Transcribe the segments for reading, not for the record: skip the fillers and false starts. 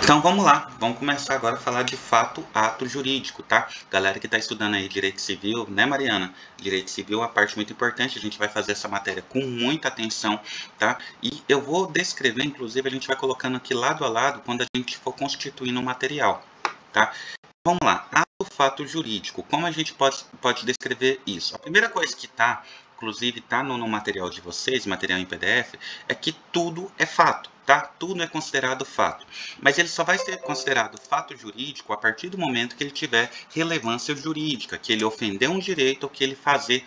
Então vamos lá, vamos começar agora a falar de fato ato jurídico, tá? Galera que está estudando aí direito civil, né, Mariana? Direito civil é uma parte muito importante, a gente vai fazer essa matéria com muita atenção, tá? E eu vou descrever, inclusive a gente vai colocando aqui lado a lado quando a gente for constituindo o material, tá? Vamos lá, ato fato jurídico, como a gente pode descrever isso? A primeira coisa que está, inclusive está no material de vocês, material em PDF, é que tudo é fato, tá? Tudo é considerado fato. Mas ele só vai ser considerado fato jurídico a partir do momento que ele tiver relevância jurídica, que ele ofender um direito ou que ele fazer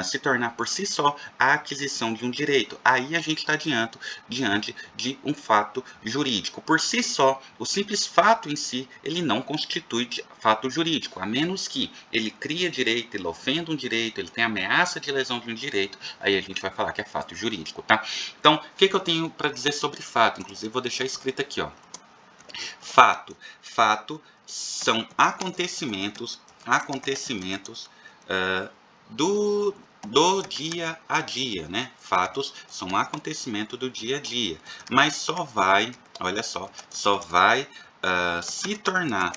se tornar por si só a aquisição de um direito. Aí a gente está diante de um fato jurídico. Por si só, o simples fato em si, ele não constitui fato jurídico, a menos que ele cria direito, ele ofenda um direito, ele tem ameaça de lesão de um direito, aí a gente vai falar que é fato jurídico, tá? Então, o que eu tenho para dizer sobre fato? Inclusive, vou deixar escrito aqui, ó. Fato são acontecimentos do dia a dia, né? Fatos são acontecimento do dia a dia, mas só vai, olha só vai se tornar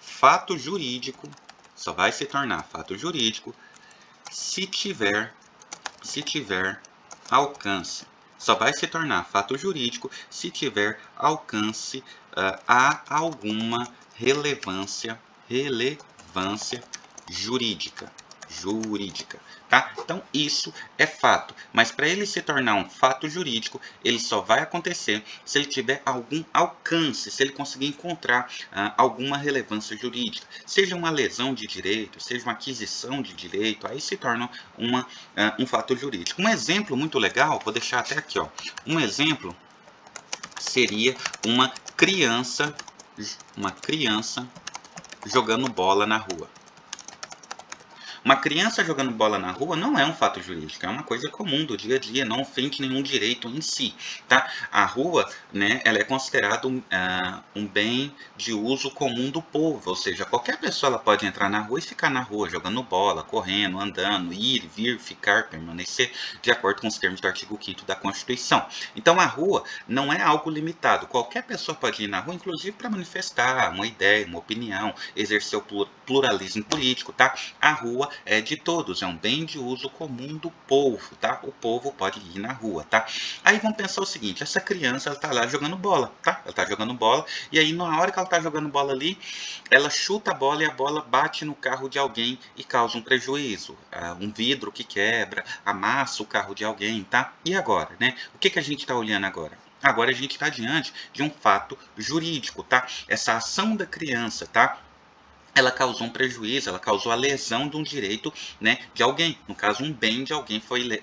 fato jurídico, se tiver alcance. Só vai se tornar fato jurídico se tiver alcance a alguma relevância jurídica, tá? Então isso é fato, mas para ele se tornar um fato jurídico, ele só vai acontecer se ele tiver algum alcance, se ele conseguir encontrar alguma relevância jurídica, seja uma lesão de direito, seja uma aquisição de direito, aí se torna um fato jurídico. Um exemplo muito legal, vou deixar até aqui, ó. Um exemplo seria uma criança jogando bola na rua. Uma criança jogando bola na rua não é um fato jurídico, é uma coisa comum do dia a dia, não ofende nenhum direito em si, tá? A rua, né, ela é considerada um bem de uso comum do povo, ou seja, qualquer pessoa ela pode entrar na rua e ficar na rua jogando bola, correndo, andando, ir, vir, ficar, permanecer, de acordo com os termos do artigo 5º da Constituição. Então a rua não é algo limitado, qualquer pessoa pode ir na rua, inclusive para manifestar uma ideia, uma opinião, exercer o pluralismo político, tá? A rua é de todos, é um bem de uso comum do povo, tá? O povo pode ir na rua, tá? Aí vamos pensar o seguinte, essa criança, ela tá lá jogando bola, tá? Ela tá jogando bola, e aí na hora que ela tá jogando bola ali, ela chuta a bola e a bola bate no carro de alguém e causa um prejuízo, um vidro que quebra, amassa o carro de alguém, tá? E agora, né? O que a gente tá olhando agora? Agora a gente está diante de um fato jurídico, tá? Essa ação da criança, tá? Ela causou um prejuízo, ela causou a lesão de um direito, né, de alguém. No caso, um bem de alguém foi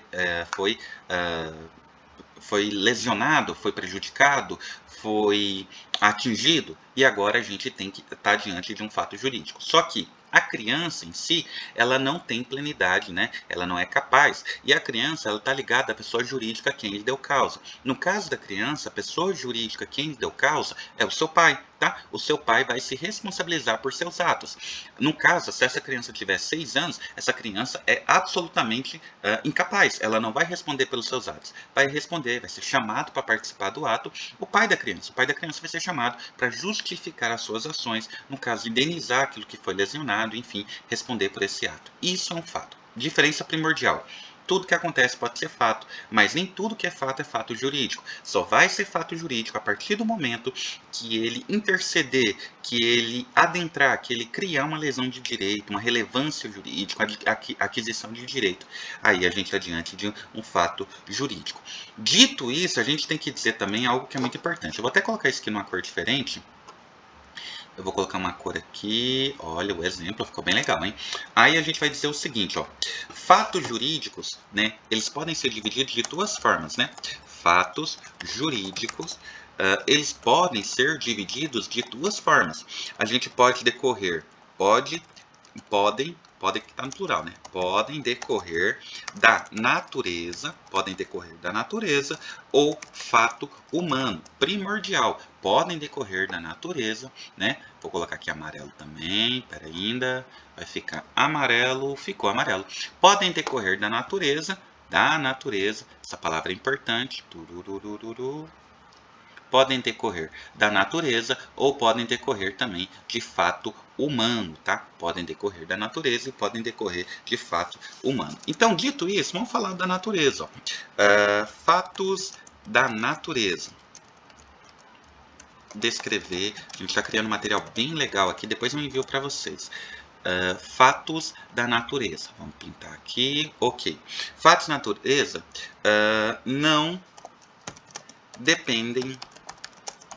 lesionado, foi prejudicado, foi atingido, e agora a gente tem que estar diante de um fato jurídico. Só que a criança em si, ela não tem plenidade, né? Ela não é capaz. E a criança, ela está ligada à pessoa jurídica a quem lhe deu causa. No caso da criança, a pessoa jurídica a quem lhe deu causa é o seu pai, tá? O seu pai vai se responsabilizar por seus atos. No caso, se essa criança tiver 6 anos, essa criança é absolutamente incapaz. Ela não vai responder pelos seus atos. Vai responder, vai ser chamado para participar do ato o pai da criança. O pai da criança vai ser chamado para justificar as suas ações, no caso, indenizar aquilo que foi lesionado, enfim, responder por esse ato. Isso é um fato. Diferença primordial. Tudo que acontece pode ser fato, mas nem tudo que é fato jurídico. Só vai ser fato jurídico a partir do momento que ele interceder, que ele adentrar, que ele criar uma lesão de direito, uma relevância jurídica, aquisição de direito. Aí a gente está diante de um fato jurídico. Dito isso, a gente tem que dizer também algo que é muito importante. Eu vou até colocar isso aqui numa cor diferente. Eu vou colocar uma cor aqui, olha o exemplo, ficou bem legal, hein? Aí a gente vai dizer o seguinte, ó, fatos jurídicos, né, eles podem ser divididos de duas formas, né? Fatos jurídicos, eles podem ser divididos de duas formas. A gente pode decorrer, podem que está no plural, né? Podem decorrer da natureza ou fato humano, primordial. Podem decorrer da natureza, né? Vou colocar aqui amarelo também, pera ainda, vai ficar amarelo, ficou amarelo. Podem decorrer da natureza, essa palavra é importante, podem decorrer da natureza ou podem decorrer também de fato humano, tá? Podem decorrer da natureza e podem decorrer de fato humano. Então, dito isso, vamos falar da natureza. Fatos da natureza. Descrever, a gente está criando um material bem legal aqui, depois eu envio para vocês. Fatos da natureza. Vamos pintar aqui, ok. Fatos da natureza não dependem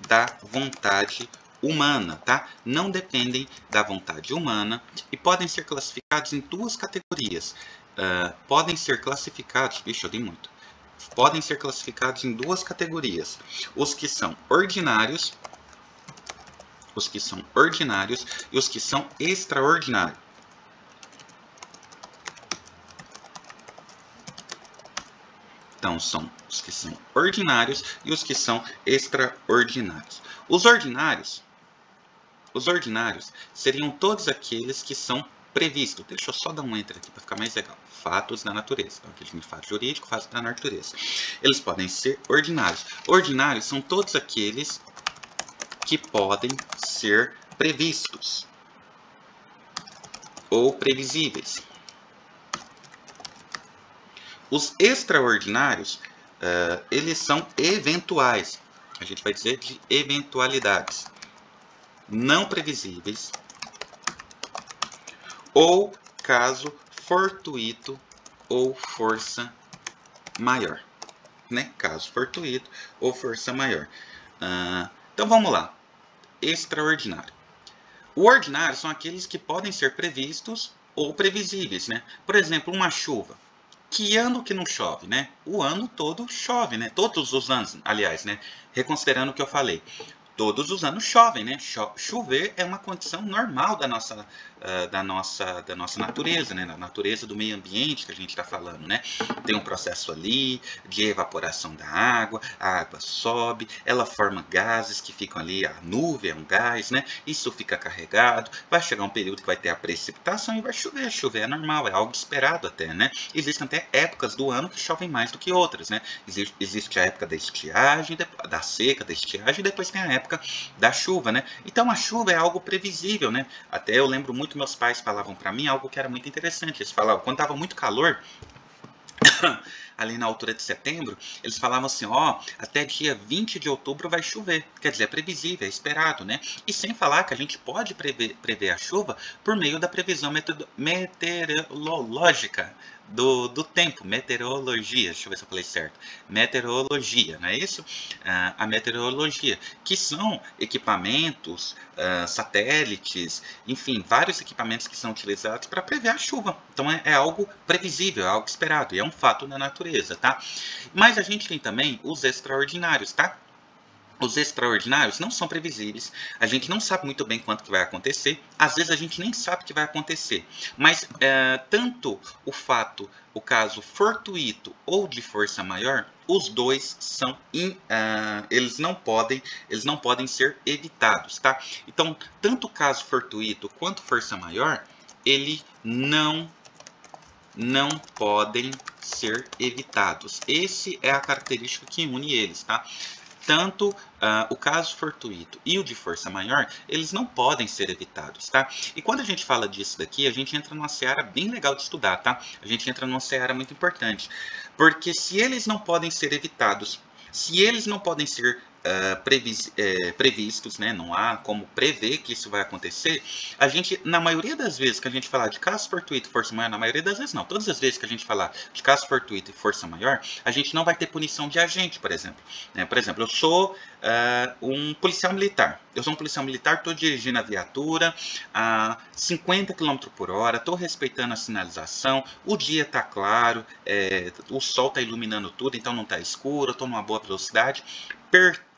da vontade humana, tá? Não dependem da vontade humana e podem ser classificados em duas categorias. Podem ser classificados, eu dei muito. Podem ser classificados em duas categorias. Os que são ordinários, e os que são extraordinários. Então, são os que são ordinários e os que são extraordinários. Os ordinários seriam todos aqueles que são previstos. Deixa eu só dar um enter aqui para ficar mais legal. Fatos da natureza. Então, aqui a gente fato jurídico, fatos da natureza. Eles podem ser ordinários. Ordinários são todos aqueles que podem ser previstos ou previsíveis. Os extraordinários, eles são eventuais. A gente vai dizer de eventualidades não previsíveis ou caso fortuito ou força maior, né? Caso fortuito ou força maior. Então vamos lá. Extraordinário. O ordinário são aqueles que podem ser previstos ou previsíveis, né? Por exemplo, uma chuva. Que ano que não chove, né? O ano todo chove, né? Todos os anos, aliás, né? Reconsiderando o que eu falei. Todos os anos chovem, né? Chover é uma condição normal da nossa natureza, né? Na natureza do meio ambiente que a gente está falando, né? Tem um processo ali de evaporação da água, a água sobe, ela forma gases que ficam ali, a nuvem é um gás, né? Isso fica carregado, vai chegar um período que vai ter a precipitação e vai chover. Chover é normal, é algo esperado até, né? Existem até épocas do ano que chovem mais do que outras, né? Existe a época da estiagem, da seca, da estiagem, e depois tem a época da chuva, né? Então a chuva é algo previsível, né? Até eu lembro muito, meus pais falavam para mim algo que era muito interessante. Eles falavam, quando estava muito calor, ali na altura de setembro, eles falavam assim, até dia 20 de outubro vai chover. Quer dizer, é previsível, é esperado, né? E sem falar que a gente pode prever a chuva por meio da previsão meteorológica do tempo, meteorologia, deixa eu ver se eu falei certo, meteorologia, não é isso? A meteorologia, que são equipamentos, satélites, enfim, vários equipamentos que são utilizados para prever a chuva. Então é algo previsível, é algo esperado, e é um fato da natureza, tá? Mas a gente tem também os extraordinários, tá? Os extraordinários não são previsíveis, a gente não sabe muito bem quanto que vai acontecer, às vezes a gente nem sabe o que vai acontecer, mas tanto o caso fortuito ou de força maior, os dois são eles não podem ser evitados, tá? Então, tanto o caso fortuito quanto força maior, ele não podem ser evitados. Esse é a característica que une eles, tá? Tanto o caso fortuito e o de força maior, eles não podem ser evitados, tá? E quando a gente fala disso daqui, a gente entra numa seara bem legal de estudar, tá? A gente entra numa seara muito importante. Porque se eles não podem ser evitados, se eles não podem ser previstos, né? Não há como prever que isso vai acontecer, a gente, na maioria das vezes que a gente falar de caso fortuito e força maior, na maioria das vezes não, todas as vezes que a gente falar de caso fortuito e força maior, a gente não vai ter punição de agente, por exemplo. Né? Por exemplo, eu sou um policial militar. Eu sou um policial militar, estou dirigindo a viatura a 50 km por hora, estou respeitando a sinalização, o dia está claro, o sol está iluminando tudo, então não está escuro, estou numa boa velocidade,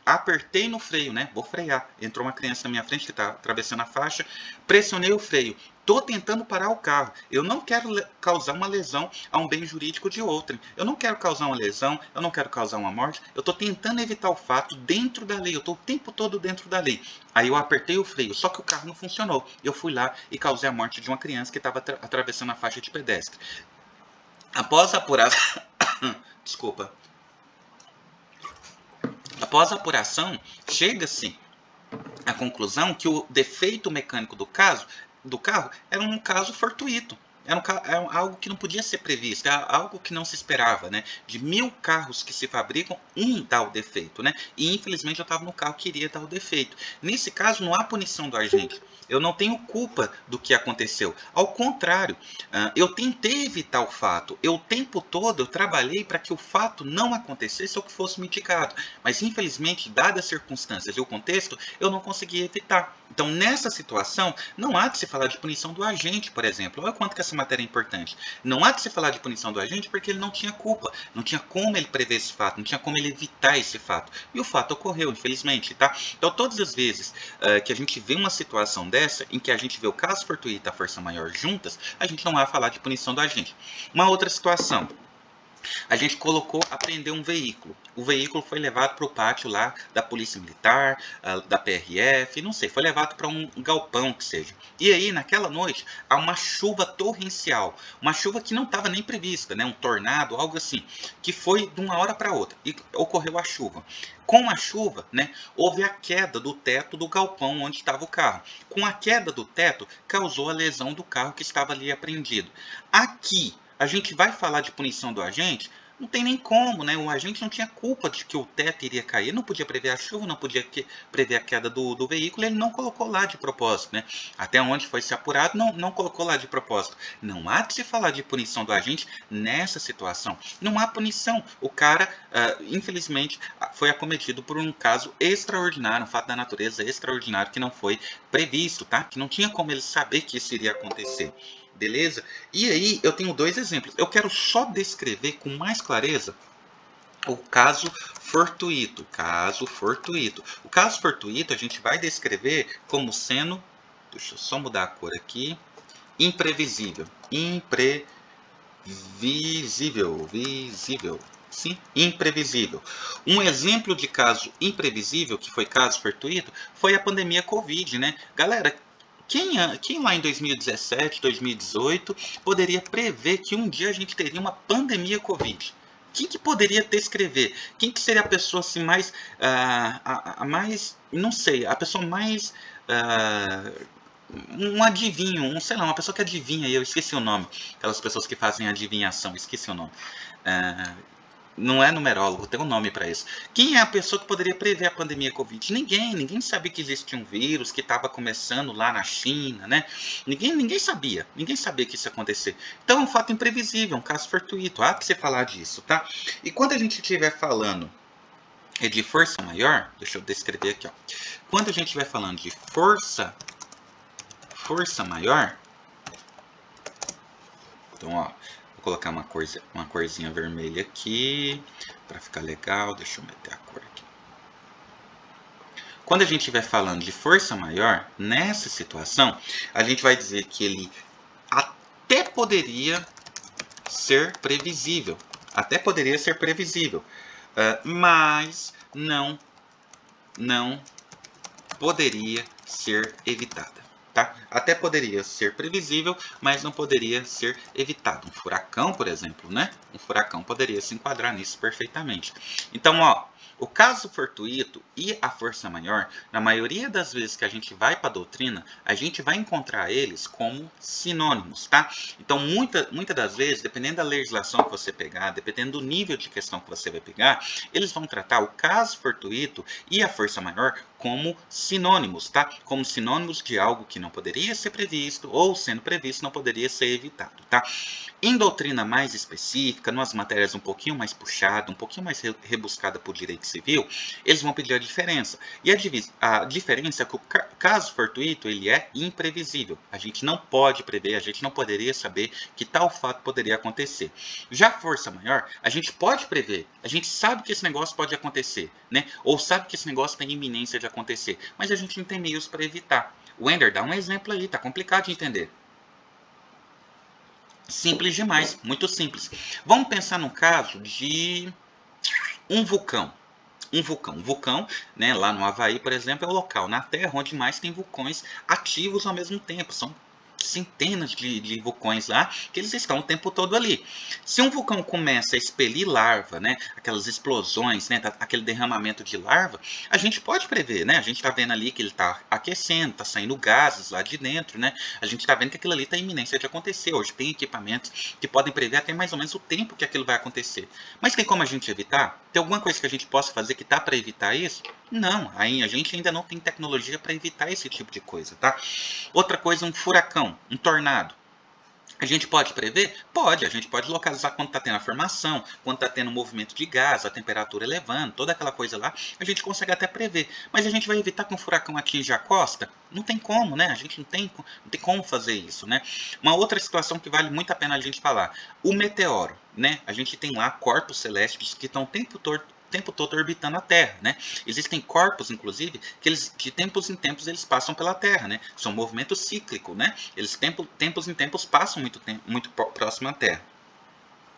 apertei no freio, né? Vou frear. Entrou uma criança na minha frente que está atravessando a faixa, pressionei o freio. Estou tentando parar o carro. Eu não quero causar uma lesão a um bem jurídico de outrem. Eu não quero causar uma lesão, eu não quero causar uma morte. Eu estou tentando evitar o fato dentro da lei. Eu estou o tempo todo dentro da lei. Aí eu apertei o freio, só que o carro não funcionou. Eu fui lá e causei a morte de uma criança que estava atravessando a faixa de pedestre. Após apurar... Desculpa. Após a apuração, chega-se à conclusão que o defeito mecânico do carro era um caso fortuito. Era algo que não podia ser previsto, era algo que não se esperava, né? De 1000 carros que se fabricam, um dá o defeito, né? E infelizmente eu estava no carro que iria dar o defeito. Nesse caso, não há punição do agente. Eu não tenho culpa do que aconteceu. Ao contrário, eu tentei evitar o fato. O tempo todo eu trabalhei para que o fato não acontecesse ou que fosse mitigado. Mas infelizmente, dadas as circunstâncias e o contexto, eu não consegui evitar. Então, nessa situação, não há de se falar de punição do agente, por exemplo. Olha quanto que essa matéria é importante. Não há de se falar de punição do agente porque ele não tinha culpa. Não tinha como ele prever esse fato, não tinha como ele evitar esse fato. E o fato ocorreu, infelizmente, tá? Então, todas as vezes que a gente vê uma situação dessa, em que a gente vê o caso fortuito e a força maior juntas, a gente não vai falar de punição do agente. Uma outra situação. A gente apreendeu um veículo. O veículo foi levado para o pátio lá da Polícia Militar, da PRF, não sei, foi levado para um galpão que seja. E aí, naquela noite, há uma chuva torrencial, uma chuva que não estava nem prevista, né? Um tornado, algo assim, que foi de uma hora para outra e ocorreu a chuva. Com a chuva, né, houve a queda do teto do galpão onde estava o carro. Com a queda do teto, causou a lesão do carro que estava ali apreendido. Aqui, a gente vai falar de punição do agente? Não tem nem como, né? O agente não tinha culpa de que o teto iria cair, não podia prever a chuva, não podia prever a queda do veículo, ele não colocou lá de propósito, né? Até onde foi se apurado, não colocou lá de propósito. Não há de se falar de punição do agente nessa situação. Não há punição. O cara, infelizmente, foi acometido por um caso extraordinário, um fato da natureza extraordinário que não foi previsto, tá? Que não tinha como ele saber que isso iria acontecer. Beleza? E aí eu tenho dois exemplos. Eu quero só descrever com mais clareza o caso fortuito. Caso fortuito. O caso fortuito a gente vai descrever como sendo, deixa eu só mudar a cor aqui, imprevisível. Visível. Sim, imprevisível. Um exemplo de caso imprevisível, que foi caso fortuito, foi a pandemia Covid, né? Galera, quem lá em 2017, 2018 poderia prever que um dia a gente teria uma pandemia Covid? Quem que poderia descrever? Quem que seria a pessoa assim mais, mais, não sei, a pessoa mais, um adivinho, sei lá, uma pessoa que adivinha, eu esqueci o nome, aquelas pessoas que fazem adivinhação, esqueci o nome. Não é numerólogo, tem um nome para isso. Quem é a pessoa que poderia prever a pandemia Covid? Ninguém sabia que existia um vírus que estava começando lá na China, né? Ninguém sabia que isso ia acontecer. Então é um fato imprevisível, um caso fortuito, há que se falar disso, tá? E quando a gente estiver falando de força maior, deixa eu descrever aqui, ó. Quando a gente estiver falando de força maior, então, ó, colocar uma corzinha vermelha aqui para ficar legal. Deixa eu meter a cor aqui. Quando a gente estiver falando de força maior, nessa situação, a gente vai dizer que ele até poderia ser previsível. Até poderia ser previsível. Mas não poderia ser evitada. Tá? Até poderia ser previsível, mas não poderia ser evitado. Um furacão, por exemplo, né? Um furacão poderia se enquadrar nisso perfeitamente. Então, ó, o caso fortuito e a força maior, na maioria das vezes que a gente vai para a doutrina, a gente vai encontrar eles como sinônimos, tá? Então, muitas das vezes, dependendo da legislação que você pegar, dependendo do nível de questão que você vai pegar, eles vão tratar o caso fortuito e a força maior como sinônimos, tá? Como sinônimos de algo que não poderia ser previsto ou, sendo previsto, não poderia ser evitado, tá? Em doutrina mais específica, nas matérias um pouquinho mais puxada, um pouquinho mais rebuscada por direito civil, eles vão pedir a diferença. E a diferença é que o caso fortuito, ele é imprevisível. A gente não pode prever, a gente não poderia saber que tal fato poderia acontecer. Já a força maior, a gente pode prever, a gente sabe que esse negócio pode acontecer, né? Ou sabe que esse negócio tem iminência de acontecer, mas a gente não tem meios para evitar. Wender, dá um exemplo aí, tá complicado de entender. Simples demais, muito simples. Vamos pensar no caso de um vulcão. Um vulcão, né, lá no Havaí, por exemplo, é o local na Terra onde mais tem vulcões ativos ao mesmo tempo. São centenas de vulcões lá, que eles estão o tempo todo ali. Se um vulcão começa a expelir larva, né, aquelas explosões, né, aquele derramamento de larva, a gente pode prever, né? A gente está vendo ali que ele está aquecendo, está saindo gases lá de dentro, né? A gente está vendo que aquilo ali está em iminência de acontecer. Hoje tem equipamentos que podem prever até mais ou menos o tempo que aquilo vai acontecer. Mas tem como a gente evitar? Tem alguma coisa que a gente possa fazer que tá para evitar isso? Não, aí a gente ainda não tem tecnologia para evitar esse tipo de coisa, tá? Outra coisa, um furacão, um tornado. A gente pode prever? Pode, a gente pode localizar quando está tendo a formação, quando está tendo o movimento de gás, a temperatura elevando, toda aquela coisa lá, a gente consegue até prever. Mas a gente vai evitar que um furacão atinja a costa? Não tem como, né? A gente não tem como fazer isso, né? Uma outra situação que vale muito a pena a gente falar, o meteoro, né? A gente tem lá corpos celestes que estão o tempo todo orbitando a Terra, né? Existem corpos, inclusive, que eles de tempos em tempos eles passam pela Terra, né? São movimentos cíclicos, né? Eles tempos em tempos passam muito próximo à Terra.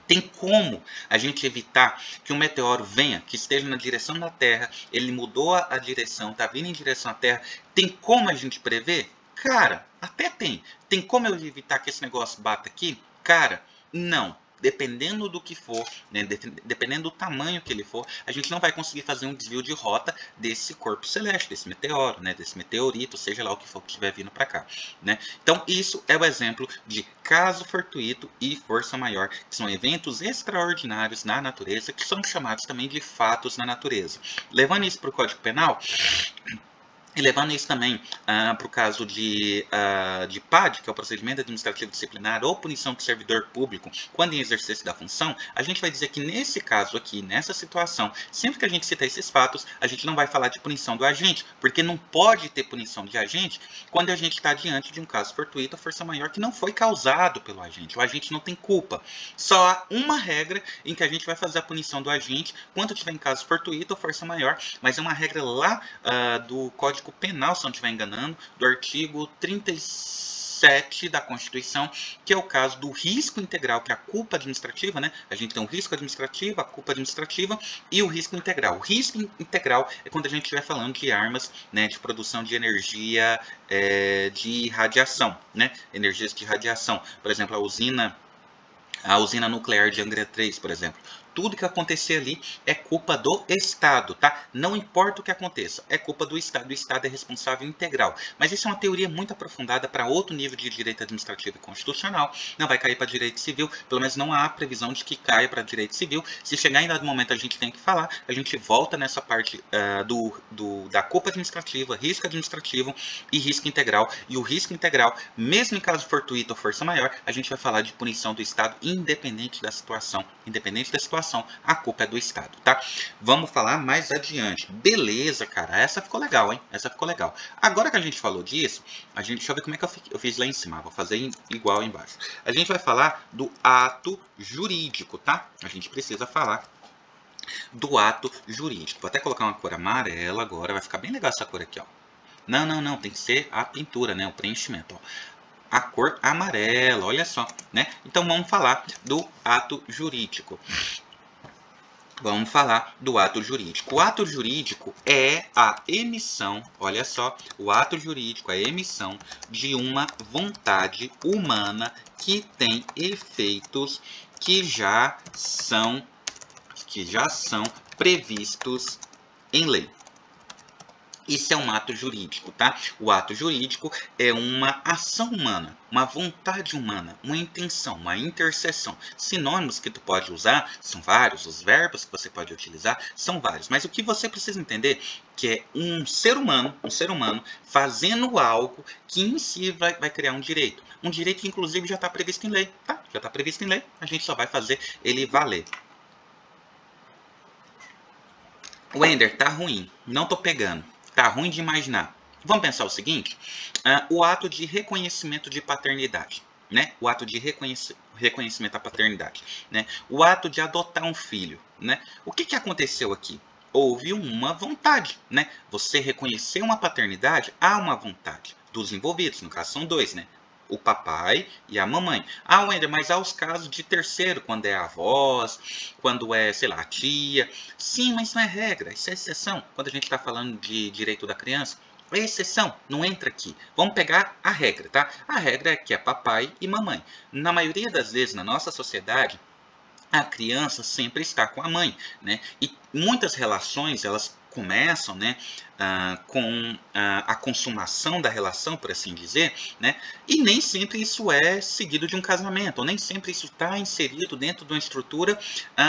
Tem como a gente evitar que um meteoro venha, que esteja na direção da Terra, ele mudou a direção, está vindo em direção à Terra? Tem como a gente prever? Cara, até tem. Tem como eu evitar que esse negócio bata aqui? Cara, não. Dependendo do que for, né, dependendo do tamanho que ele for, a gente não vai conseguir fazer um desvio de rota desse corpo celeste, desse meteoro, né, desse meteorito, seja lá o que for que estiver vindo para cá, né? Então isso é o exemplo de caso fortuito e força maior, que são eventos extraordinários na natureza, que são chamados também de fatos na natureza. Levando isso para o Código Penal, e levando isso também para o caso de PAD, que é o procedimento administrativo disciplinar ou punição do servidor público quando em exercício da função, a gente vai dizer que nesse caso aqui, nessa situação, sempre que a gente cita esses fatos, a gente não vai falar de punição do agente, porque não pode ter punição de agente quando a gente está diante de um caso fortuito ou força maior que não foi causado pelo agente. O agente não tem culpa. Só há uma regra em que a gente vai fazer a punição do agente quando tiver em caso fortuito ou força maior, mas é uma regra lá do Código Penal, se não estiver enganando, do artigo 37 da Constituição, que é o caso do risco integral, que é a culpa administrativa, né? A gente tem o risco administrativo, a culpa administrativa e o risco integral. O risco integral é quando a gente estiver falando de armas, né, de produção de energia de radiação, né? Energias de radiação. Por exemplo, a usina nuclear de Angra 3, por exemplo. Tudo que acontecer ali é culpa do Estado, tá? Não importa o que aconteça, é culpa do Estado. O Estado é responsável integral. Mas isso é uma teoria muito aprofundada para outro nível de direito administrativo e constitucional. Não vai cair para direito civil, pelo menos não há previsão de que caia para direito civil. Se chegar em dado momento a gente tem que falar, a gente volta nessa parte da culpa administrativa, risco administrativo e risco integral. E o risco integral, mesmo em caso fortuito ou força maior, a gente vai falar de punição do Estado independente da situação. Independente da situação, a culpa é do Estado, tá? Vamos falar mais adiante. Beleza, cara. Essa ficou legal, hein? Essa ficou legal. Agora que a gente falou disso, deixa eu ver como é que eu fiz lá em cima. Vou fazer igual embaixo. A gente vai falar do ato jurídico, tá? A gente precisa falar do ato jurídico. Vou até colocar uma cor amarela agora. Vai ficar bem legal essa cor aqui, ó. Não. Tem que ser a pintura, né? O preenchimento, ó. A cor amarela, olha só, né? Então vamos falar do ato jurídico. Vamos falar do ato jurídico. O ato jurídico é a emissão, olha só, o ato jurídico é a emissão de uma vontade humana que tem efeitos que já são previstos em lei. Isso é um ato jurídico, tá? O ato jurídico é uma ação humana, uma vontade humana, uma intenção, uma intercessão. Sinônimos que tu pode usar são vários, os verbos que você pode utilizar são vários. Mas o que você precisa entender que é um ser humano fazendo algo que em si vai criar um direito. Um direito que inclusive já está previsto em lei, tá? Já está previsto em lei, a gente só vai fazer ele valer. Wender, tá ruim, não tô pegando. Tá ruim de imaginar. Vamos pensar o seguinte, o ato de reconhecimento de paternidade, né? O ato de reconhecimento da paternidade, né? O ato de adotar um filho, né? O que aconteceu aqui? Houve uma vontade, né? Você reconhecer uma paternidade, há uma vontade dos envolvidos, no caso são dois, né? O papai e a mamãe. Ah, Wender, mas há os casos de terceiro, quando é a avós, quando é, sei lá, a tia. Sim, mas não é regra, isso é exceção. Quando a gente está falando de direito da criança, É exceção, não entra aqui. Vamos pegar a regra, tá? A regra é que é papai e mamãe. Na maioria das vezes, na nossa sociedade, a criança sempre está com a mãe, né? E muitas relações, elas começam, né, com a consumação da relação, por assim dizer, né? E nem sempre isso é seguido de um casamento, ou nem sempre isso está inserido dentro de uma estrutura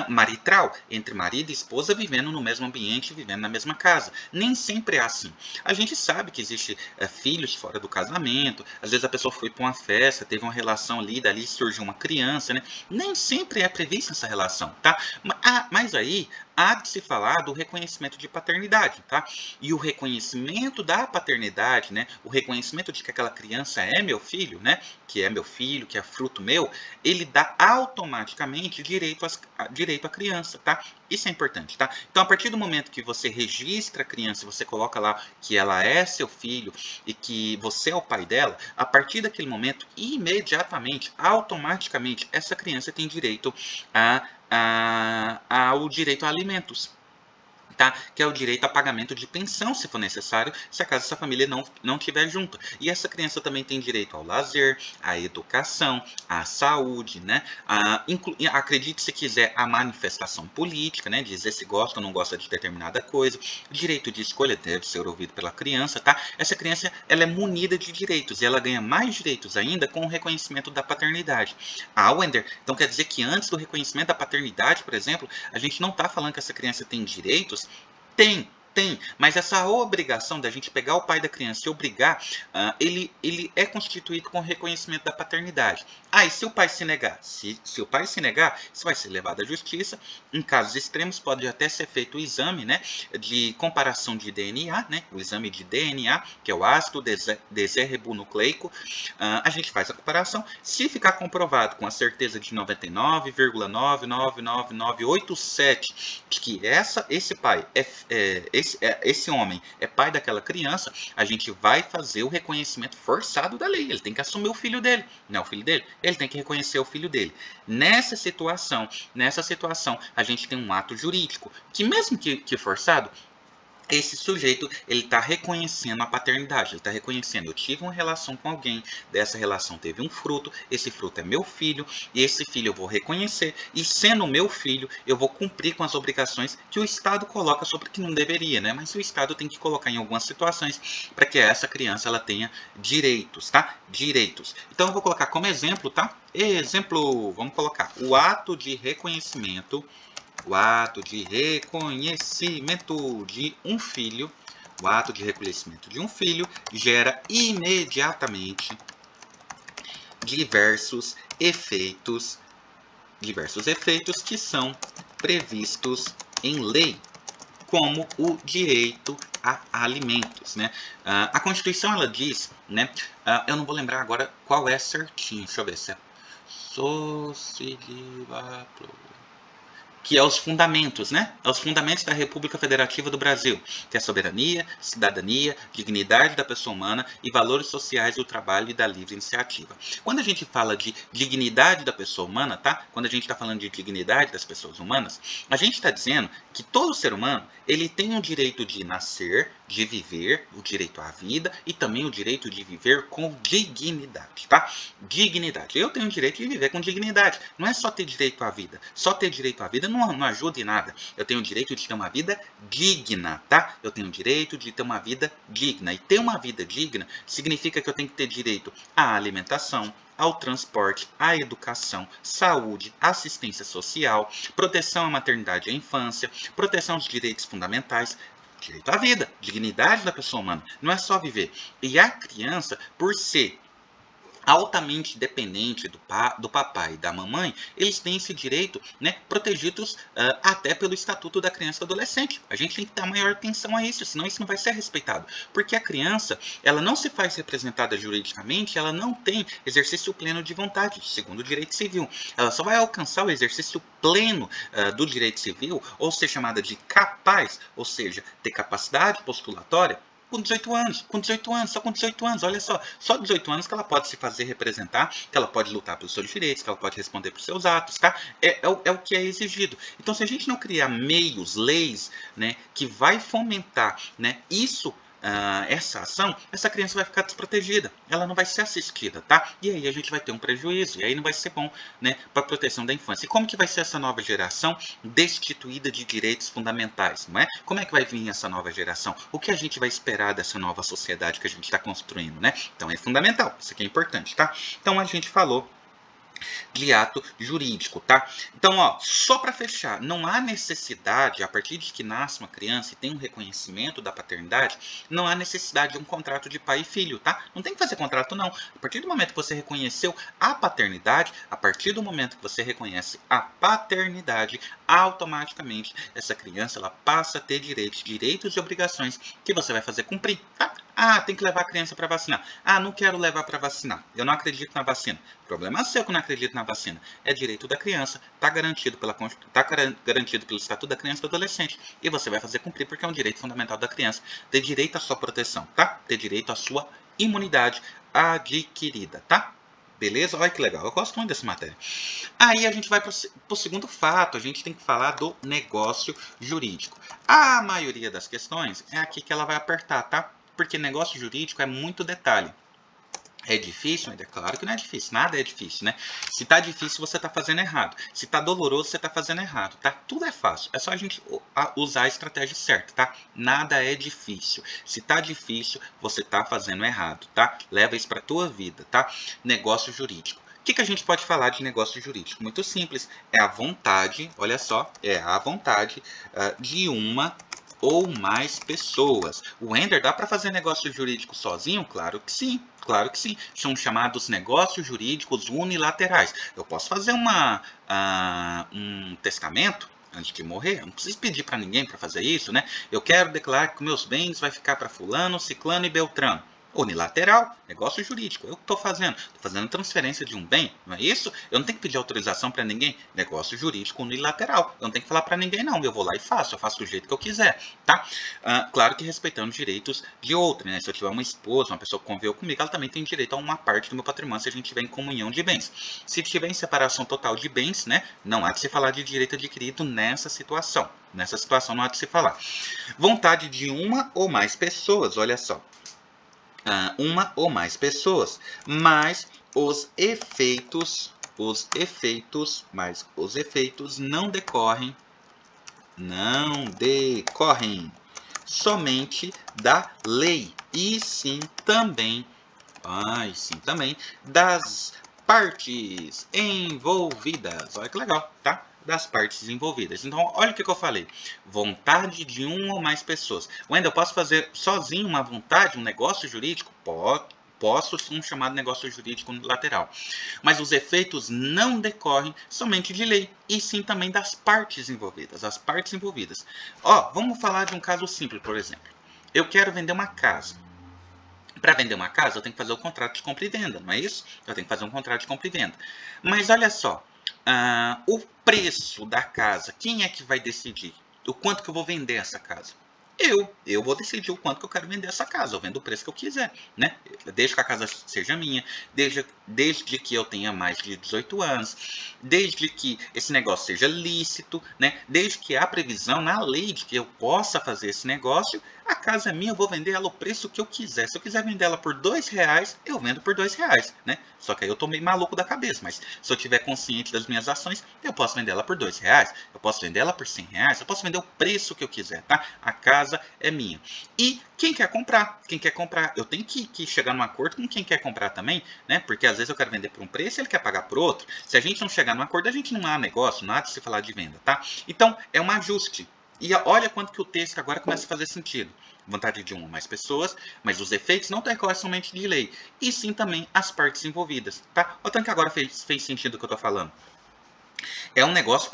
marital, entre marido e esposa vivendo no mesmo ambiente, vivendo na mesma casa. Nem sempre é assim. A gente sabe que existe filhos fora do casamento, às vezes a pessoa foi para uma festa, teve uma relação ali, dali surgiu uma criança, né? Nem sempre é prevista essa relação, tá? Mas aí há de se falar do reconhecimento de paternidade, tá? E o reconhecimento da paternidade, né? O reconhecimento de que aquela criança é meu filho, né? Que é meu filho, que é fruto meu, ele dá automaticamente direito à criança, tá? Isso é importante, tá? Então, a partir do momento que você registra a criança, você coloca lá que ela é seu filho e que você é o pai dela, a partir daquele momento, imediatamente, automaticamente, essa criança tem direito ao direito a alimentos. Tá? Que é o direito a pagamento de pensão, se for necessário, se acaso essa família não estiver junta. E essa criança também tem direito ao lazer, à educação, à saúde, né? Acredite se quiser, a manifestação política, né? Dizer se gosta ou não gosta de determinada coisa. O direito de escolha deve ser ouvido pela criança, tá? Essa criança, ela é munida de direitos e ela ganha mais direitos ainda com o reconhecimento da paternidade. Wender, então quer dizer que antes do reconhecimento da paternidade, por exemplo, a gente não está falando que essa criança tem direitos. Tem, mas essa obrigação da gente pegar o pai da criança e obrigar, ele é constituído com o reconhecimento da paternidade. E se o pai se negar? Se o pai se negar, isso vai ser levado à justiça. Em casos extremos, pode até ser feito o exame, né, de comparação de DNA, né, o exame de DNA, que é o ácido desoxirribonucleico. A gente faz a comparação. Se ficar comprovado com a certeza de 99,99987 de que esse pai esse homem é pai daquela criança, a gente vai fazer o reconhecimento forçado da lei. Ele tem que assumir o filho dele, não é o filho dele. Ele tem que reconhecer o filho dele. Nessa situação, a gente tem um ato jurídico que, mesmo que forçado, esse sujeito, ele está reconhecendo a paternidade, ele está reconhecendo, eu tive uma relação com alguém, dessa relação teve um fruto, esse fruto é meu filho, e esse filho eu vou reconhecer, e sendo meu filho, eu vou cumprir com as obrigações que o Estado coloca sobre que não deveria, né? Mas o Estado tem que colocar em algumas situações para que essa criança ela tenha direitos, tá? Direitos. Então eu vou colocar como exemplo, tá? Exemplo, vamos colocar o ato de reconhecimento de um filho, o ato de reconhecimento de um filho gera imediatamente diversos efeitos que são previstos em lei, como o direito a alimentos, né? A Constituição ela diz, né? Eu não vou lembrar agora qual é certinho, deixa eu ver se é que é os fundamentos, né? É os fundamentos da República Federativa do Brasil, que é a soberania, cidadania, dignidade da pessoa humana e valores sociais do trabalho e da livre iniciativa. Quando a gente fala de dignidade da pessoa humana, tá? Quando a gente está falando de dignidade das pessoas humanas, a gente está dizendo que todo ser humano ele tem o direito de nascer, de viver, o direito à vida e também o direito de viver com dignidade, tá? Dignidade. Eu tenho o direito de viver com dignidade. Não é só ter direito à vida. Só ter direito à vida não ajuda em nada. Eu tenho o direito de ter uma vida digna, tá? Eu tenho o direito de ter uma vida digna. E ter uma vida digna significa que eu tenho que ter direito à alimentação, ao transporte, à educação, saúde, assistência social, proteção à maternidade e à infância, proteção dos direitos fundamentais, direito à vida, dignidade da pessoa humana. Não é só viver. E a criança, por ser altamente dependente do papai e da mamãe, eles têm esse direito, né, protegidos até pelo Estatuto da Criança e do Adolescente. A gente tem que dar maior atenção a isso, senão isso não vai ser respeitado. Porque a criança, ela não se faz representada juridicamente, ela não tem exercício pleno de vontade, segundo o direito civil. Ela só vai alcançar o exercício pleno do direito civil, ou ser chamada de capaz, ou seja, ter capacidade postulatória, com 18 anos, só com 18 anos, olha só 18 anos que ela pode se fazer representar, que ela pode lutar pelos seus direitos, que ela pode responder por seus atos, tá? É o que é exigido. Então, se a gente não criar meios, leis, né, que vai fomentar, né, isso essa ação, essa criança vai ficar desprotegida, ela não vai ser assistida, tá? E aí a gente vai ter um prejuízo, e aí não vai ser bom, né, para a proteção da infância. E como que vai ser essa nova geração destituída de direitos fundamentais, não é? Como é que vai vir essa nova geração? O que a gente vai esperar dessa nova sociedade que a gente está construindo, né? Então é fundamental, isso aqui é importante, tá? Então a gente falou de ato jurídico, tá? Então, ó, só para fechar, não há necessidade, a partir de que nasce uma criança e tem um reconhecimento da paternidade, não há necessidade de um contrato de pai e filho, tá? Não tem que fazer contrato, não. A partir do momento que você reconheceu a paternidade, a partir do momento que você reconhece a paternidade, automaticamente essa criança ela passa a ter direitos e obrigações que você vai fazer cumprir, tá? Ah, tem que levar a criança para vacinar. Ah, não quero levar para vacinar. Eu não acredito na vacina. Problema seu que não acredita na vacina. É direito da criança. Está garantido pelo Estatuto da Criança e do Adolescente. E você vai fazer cumprir porque é um direito fundamental da criança. Ter direito à sua proteção, tá? Ter direito à sua imunidade adquirida, tá? Beleza? Olha que legal. Eu gosto muito dessa matéria. Aí a gente vai para o segundo fato. A gente tem que falar do negócio jurídico. A maioria das questões é aqui que ela vai apertar, tá? Porque negócio jurídico é muito detalhe. É difícil? É claro que não é difícil. Nada é difícil, né? Se tá difícil, você tá fazendo errado. Se tá doloroso, você tá fazendo errado, tá? Tudo é fácil. É só a gente usar a estratégia certa, tá? Nada é difícil. Se tá difícil, você tá fazendo errado, tá? Leva isso pra tua vida, tá? Negócio jurídico. O que a gente pode falar de negócio jurídico? Muito simples. É a vontade, olha só, é a vontade de uma ou mais pessoas. O Ender, dá para fazer negócio jurídico sozinho? Claro que sim. Claro que sim. São chamados negócios jurídicos unilaterais. Eu posso fazer um testamento antes de morrer? Eu não preciso pedir para ninguém para fazer isso, né? Eu quero declarar que meus bens vai ficar para fulano, ciclano e beltrano. Unilateral, negócio jurídico. Eu estou fazendo transferência de um bem, não é isso? Eu não tenho que pedir autorização para ninguém. Negócio jurídico unilateral. Eu não tenho que falar para ninguém, não. Eu vou lá e faço. Eu faço do jeito que eu quiser, tá? Claro que respeitando os direitos de outro, né? Se eu tiver uma esposa, uma pessoa que conviveu comigo, ela também tem direito a uma parte do meu patrimônio se a gente tiver em comunhão de bens. Se tiver em separação total de bens, né? Não há de se falar de direito adquirido nessa situação. Nessa situação não há de se falar. Vontade de uma ou mais pessoas, olha só. Uma ou mais pessoas, mas os efeitos não decorrem somente da lei, e sim também das partes envolvidas. Olha que legal, tá? Das partes envolvidas. Então, olha o que eu falei. Vontade de uma ou mais pessoas. Wendel, eu posso fazer sozinho uma vontade, um negócio jurídico? Posso, um chamado negócio jurídico unilateral. Mas os efeitos não decorrem somente de lei, e sim também das partes envolvidas. As partes envolvidas. Ó, vamos falar de um caso simples, por exemplo. Eu quero vender uma casa. Para vender uma casa, eu tenho que fazer o contrato de compra e venda, não é isso? Eu tenho que fazer um contrato de compra e venda. Mas olha só, o preço da casa, quem é que vai decidir? O quanto que eu vou vender essa casa? Eu vou decidir o quanto que eu quero vender essa casa. Eu vendo o preço que eu quiser, né? Desde que a casa seja minha, desde que eu tenha mais de 18 anos, desde que esse negócio seja lícito, né? Desde que há previsão na lei de que eu possa fazer esse negócio, a casa é minha, eu vou vender ela o preço que eu quiser. Se eu quiser vender ela por R$2, eu vendo por R$2, né? Só que aí eu tô meio maluco da cabeça, mas se eu tiver consciente das minhas ações, eu posso vender ela por R$2, eu posso vender ela por R$100, eu posso vender o preço que eu quiser, tá? A casa é minha. E quem quer comprar? Quem quer comprar? Eu tenho que chegar num acordo com quem quer comprar também, né? Porque às vezes eu quero vender por um preço e ele quer pagar por outro. Se a gente não chegar num acordo, a gente não há negócio, não há de se falar de venda, tá? Então, é um ajuste. E olha quanto que o texto agora começa a fazer sentido. Vontade de uma ou mais pessoas, mas os efeitos não decorrem somente de lei, e sim também as partes envolvidas, tá? Olha tanto que agora fez sentido o que eu estou falando. É um negócio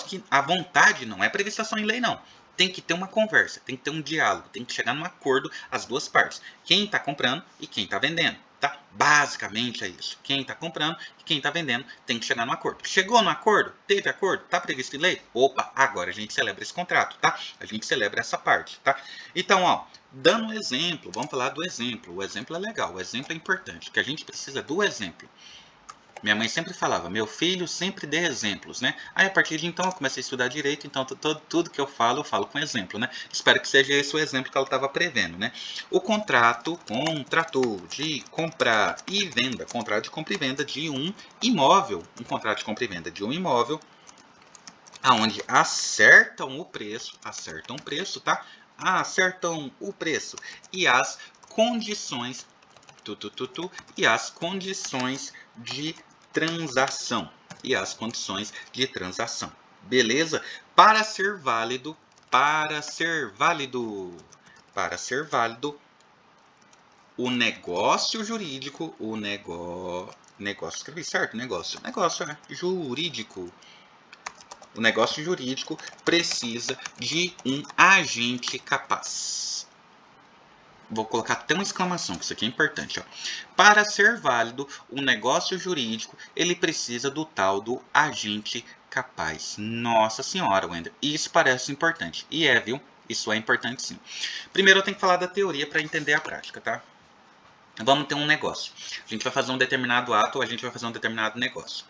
que a vontade não é prevista só em lei, não. Tem que ter uma conversa, tem que ter um diálogo, tem que chegar num acordo as duas partes. Quem está comprando e quem está vendendo. Tá? Basicamente é isso. Quem está comprando e quem está vendendo tem que chegar no acordo. Chegou no acordo? Teve acordo? Está previsto em lei? Opa, agora a gente celebra esse contrato, tá? A gente celebra essa parte, tá? Então, ó, dando um exemplo, vamos falar do exemplo. O exemplo é legal, o exemplo é importante, que a gente precisa do exemplo. Minha mãe sempre falava, meu filho, sempre dê exemplos, né? Aí a partir de então eu comecei a estudar direito, então tudo que eu falo com exemplo, né? Espero que seja esse o exemplo que ela estava prevendo, né? O contrato de compra e venda, contrato de compra e venda de um imóvel, um contrato de compra e venda de um imóvel, aonde acertam o preço, tá? Acertam o preço e as condições, e as condições de transação, beleza? Para ser válido, o negócio jurídico, escrevi certo? Negócio jurídico. O negócio jurídico precisa de um agente capaz. Vou colocar até uma exclamação, que isso aqui é importante. Ó. Para ser válido, o negócio jurídico, ele precisa do tal do agente capaz. Nossa senhora, Wender, isso parece importante. E é, viu? Isso é importante sim. Primeiro eu tenho que falar da teoria para entender a prática, tá? Vamos ter um negócio. A gente vai fazer um determinado ato ou a gente vai fazer um determinado negócio.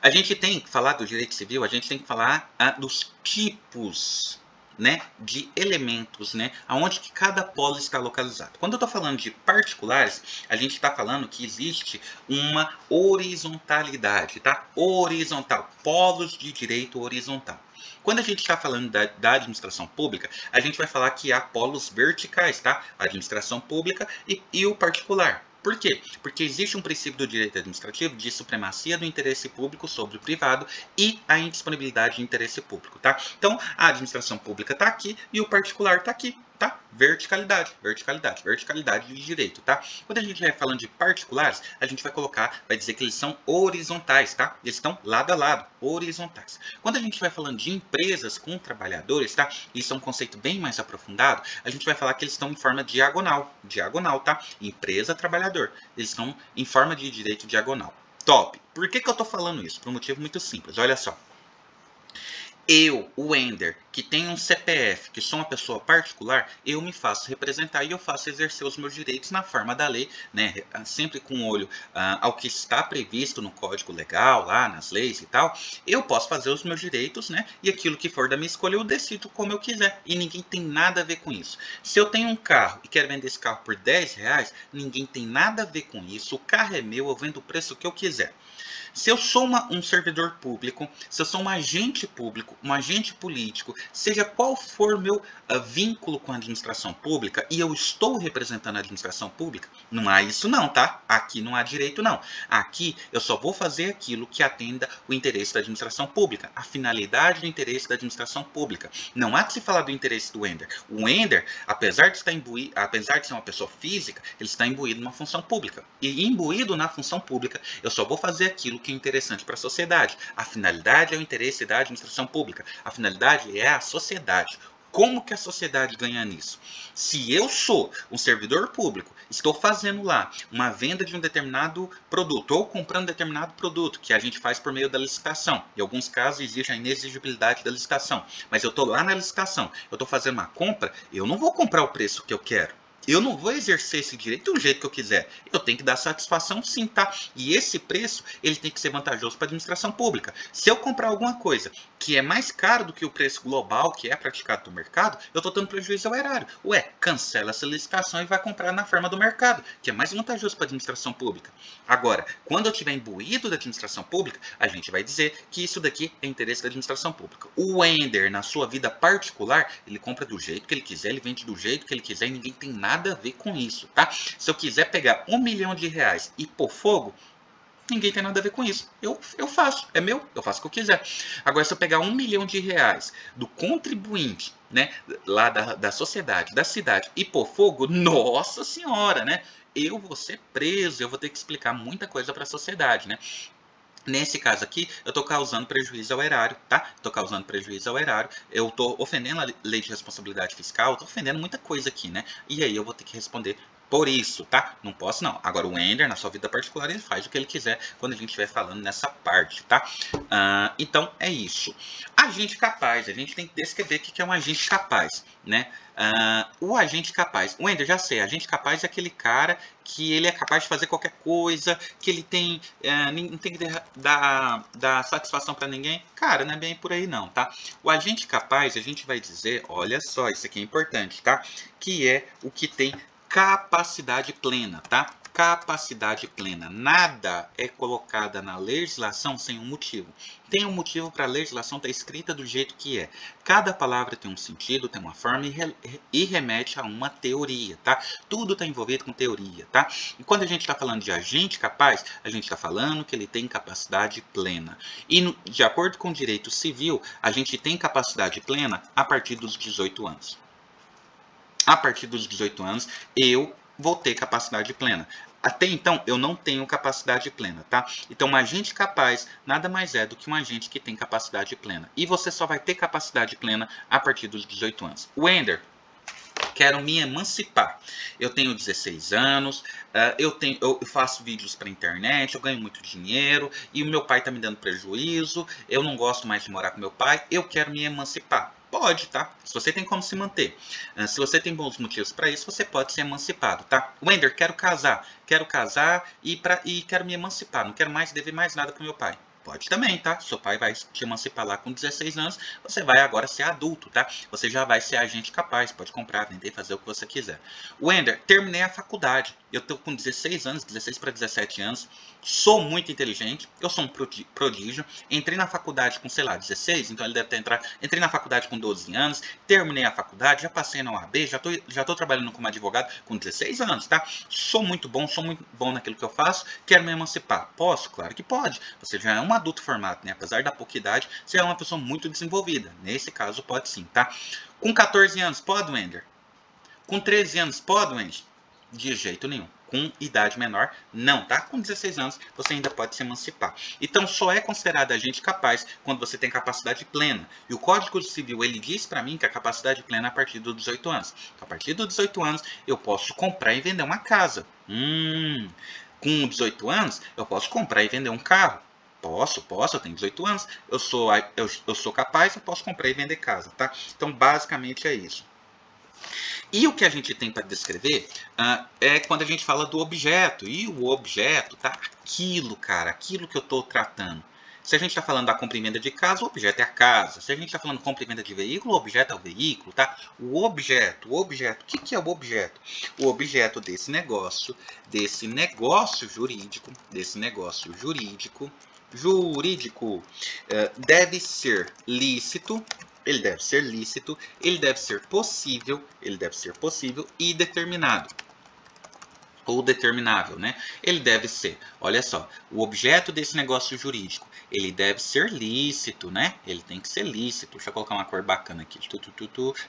A gente tem que falar do direito civil, a gente tem que falar dos tipos, né, de elementos, né, aonde que cada polo está localizado. Quando eu estou falando de particulares, a gente está falando que existe uma horizontalidade, tá? Horizontal, polos de direito horizontal. Quando a gente está falando da administração pública, a gente vai falar que há polos verticais, tá? A administração pública e o particular. Por quê? Porque existe um princípio do direito administrativo de supremacia do interesse público sobre o privado e a indisponibilidade de interesse público, tá? Então, a administração pública está aqui e o particular está aqui, tá? Verticalidade de direito, tá? Quando a gente vai falando de particulares, a gente vai dizer que eles são horizontais, tá? Eles estão lado a lado, horizontais. Quando a gente vai falando de empresas com trabalhadores, tá? Isso é um conceito bem mais aprofundado, a gente vai falar que eles estão em forma diagonal, tá? Empresa, trabalhador, eles estão em forma de direito diagonal. Top! Por que eu tô falando isso? Por um motivo muito simples, olha só. Eu, o Wender, que tem um CPF, que sou uma pessoa particular, eu me faço representar e eu faço exercer os meus direitos na forma da lei, né? Sempre com olho ao que está previsto no Código Legal, lá nas leis e tal. Eu posso fazer os meus direitos, né? E aquilo que for da minha escolha eu decido como eu quiser. E ninguém tem nada a ver com isso. Se eu tenho um carro e quero vender esse carro por R$10, ninguém tem nada a ver com isso. O carro é meu, eu vendo o preço que eu quiser. Se eu sou um servidor público, se eu sou um agente público, um agente político, seja qual for o meu vínculo com a administração pública, e eu estou representando a administração pública, não há isso não, tá? Aqui não há direito não. Aqui eu só vou fazer aquilo que atenda o interesse da administração pública, a finalidade do interesse da administração pública. Não há que se falar do interesse do Wender. O Wender, apesar de ser uma pessoa física, ele está imbuído numa função pública. E imbuído na função pública, eu só vou fazer aquilo que é interessante para a sociedade. A finalidade é o interesse da administração pública. A finalidade é a sociedade. Como que a sociedade ganha nisso? Se eu sou um servidor público, estou fazendo lá uma venda de um determinado produto ou comprando determinado produto que a gente faz por meio da licitação. Em alguns casos existe a inexigibilidade da licitação, mas eu estou lá na licitação, eu estou fazendo uma compra, eu não vou comprar o preço que eu quero. Eu não vou exercer esse direito do jeito que eu quiser. Eu tenho que dar satisfação sim, tá? E esse preço, ele tem que ser vantajoso para a administração pública. Se eu comprar alguma coisa que é mais caro do que o preço global que é praticado no mercado, eu estou dando prejuízo ao erário. Ué, cancela essa licitação e vai comprar na forma do mercado, que é mais vantajoso para a administração pública. Agora, quando eu estiver imbuído da administração pública, a gente vai dizer que isso daqui é interesse da administração pública. O Wender, na sua vida particular, ele compra do jeito que ele quiser, ele vende do jeito que ele quiser e ninguém tem nada a ver com isso, tá? Se eu quiser pegar R$1 milhão e pôr fogo, ninguém tem nada a ver com isso. Eu faço, é meu, eu faço o que eu quiser. Agora, se eu pegar R$1 milhão do contribuinte, né, lá da sociedade, da cidade, e pôr fogo, nossa senhora, né? Eu vou ser preso, eu vou ter que explicar muita coisa para a sociedade, né? Nesse caso aqui, eu estou causando prejuízo ao erário, tá? Estou causando prejuízo ao erário, eu estou ofendendo a lei de responsabilidade fiscal, estou ofendendo muita coisa aqui, né? E aí eu vou ter que responder por isso, tá? Não posso não. Agora o Ender, na sua vida particular, ele faz o que ele quiser quando a gente estiver falando nessa parte, tá? Então é isso. Agente capaz, a gente tem que descrever o que é um agente capaz, né? O agente capaz, o Ender, já sei, agente capaz é aquele cara que ele é capaz de fazer qualquer coisa, que ele tem, não tem que dar satisfação para ninguém. Cara, não é bem por aí não, tá? O agente capaz, a gente vai dizer, olha só, isso aqui é importante, tá? Que é o que tem capacidade plena, tá? Capacidade plena. Nada é colocada na legislação sem um motivo. Tem um motivo para a legislação estar escrita do jeito que é. Cada palavra tem um sentido, tem uma forma e remete a uma teoria, tá? Tudo está envolvido com teoria, tá? E quando a gente está falando de agente capaz, a gente está falando que ele tem capacidade plena. E de acordo com o direito civil, a gente tem capacidade plena a partir dos 18 anos. A partir dos 18 anos, eu vou ter capacidade plena. Até então, eu não tenho capacidade plena, tá? Então, um agente capaz nada mais é do que um agente que tem capacidade plena. E você só vai ter capacidade plena a partir dos 18 anos. O Ender, quero me emancipar. Eu tenho 16 anos, eu faço vídeos para internet, eu ganho muito dinheiro e o meu pai está me dando prejuízo, eu não gosto mais de morar com meu pai, eu quero me emancipar. Pode, tá? Se você tem como se manter. Se você tem bons motivos para isso, você pode ser emancipado, tá? Wender, quero casar e quero me emancipar. Não quero mais dever mais nada pro meu pai. Pode também, tá? Seu pai vai te emancipar lá com 16 anos, você vai agora ser adulto, tá? Você já vai ser agente capaz, pode comprar, vender, fazer o que você quiser. Wender, terminei a faculdade. Eu tô com 16 anos, 16 para 17 anos. Sou muito inteligente, eu sou um prodígio. Entrei na faculdade com, sei lá, 16, então ele deve ter entrado. Entrei na faculdade com 12 anos, terminei a faculdade, já passei na OAB, já tô trabalhando como advogado com 16 anos, tá? Sou muito bom naquilo que eu faço, quero me emancipar. Posso? Claro que pode. Você já é um adulto formado, né? Apesar da pouca idade, você é uma pessoa muito desenvolvida. Nesse caso, pode sim, tá? Com 14 anos, pode, Wender? Com 13 anos, pode, Wender? De jeito nenhum. Com idade menor, não, tá? Com 16 anos, você ainda pode se emancipar. Então, só é considerado agente capaz quando você tem capacidade plena. E o Código Civil, ele diz para mim que a capacidade plena é a partir dos 18 anos. Então, a partir dos 18 anos, eu posso comprar e vender uma casa. Com 18 anos, eu posso comprar e vender um carro. Posso, eu tenho 18 anos, eu sou capaz, eu posso comprar e vender casa, tá? Então, basicamente é isso. E o que a gente tem para descrever é quando a gente fala do objeto. E o objeto, tá? Aquilo, cara, aquilo que eu estou tratando. Se a gente está falando da compra e venda de casa, o objeto é a casa. Se a gente está falando de compra e venda de veículo, o objeto é o veículo, tá? O objeto, o que é o objeto? O objeto desse negócio jurídico, deve ser lícito. Ele deve ser lícito, ele deve ser possível e determinado. Ou determinável, né? Ele deve ser, olha só, o objeto desse negócio jurídico, ele deve ser lícito, né? Ele tem que ser lícito. Deixa eu colocar uma cor bacana aqui,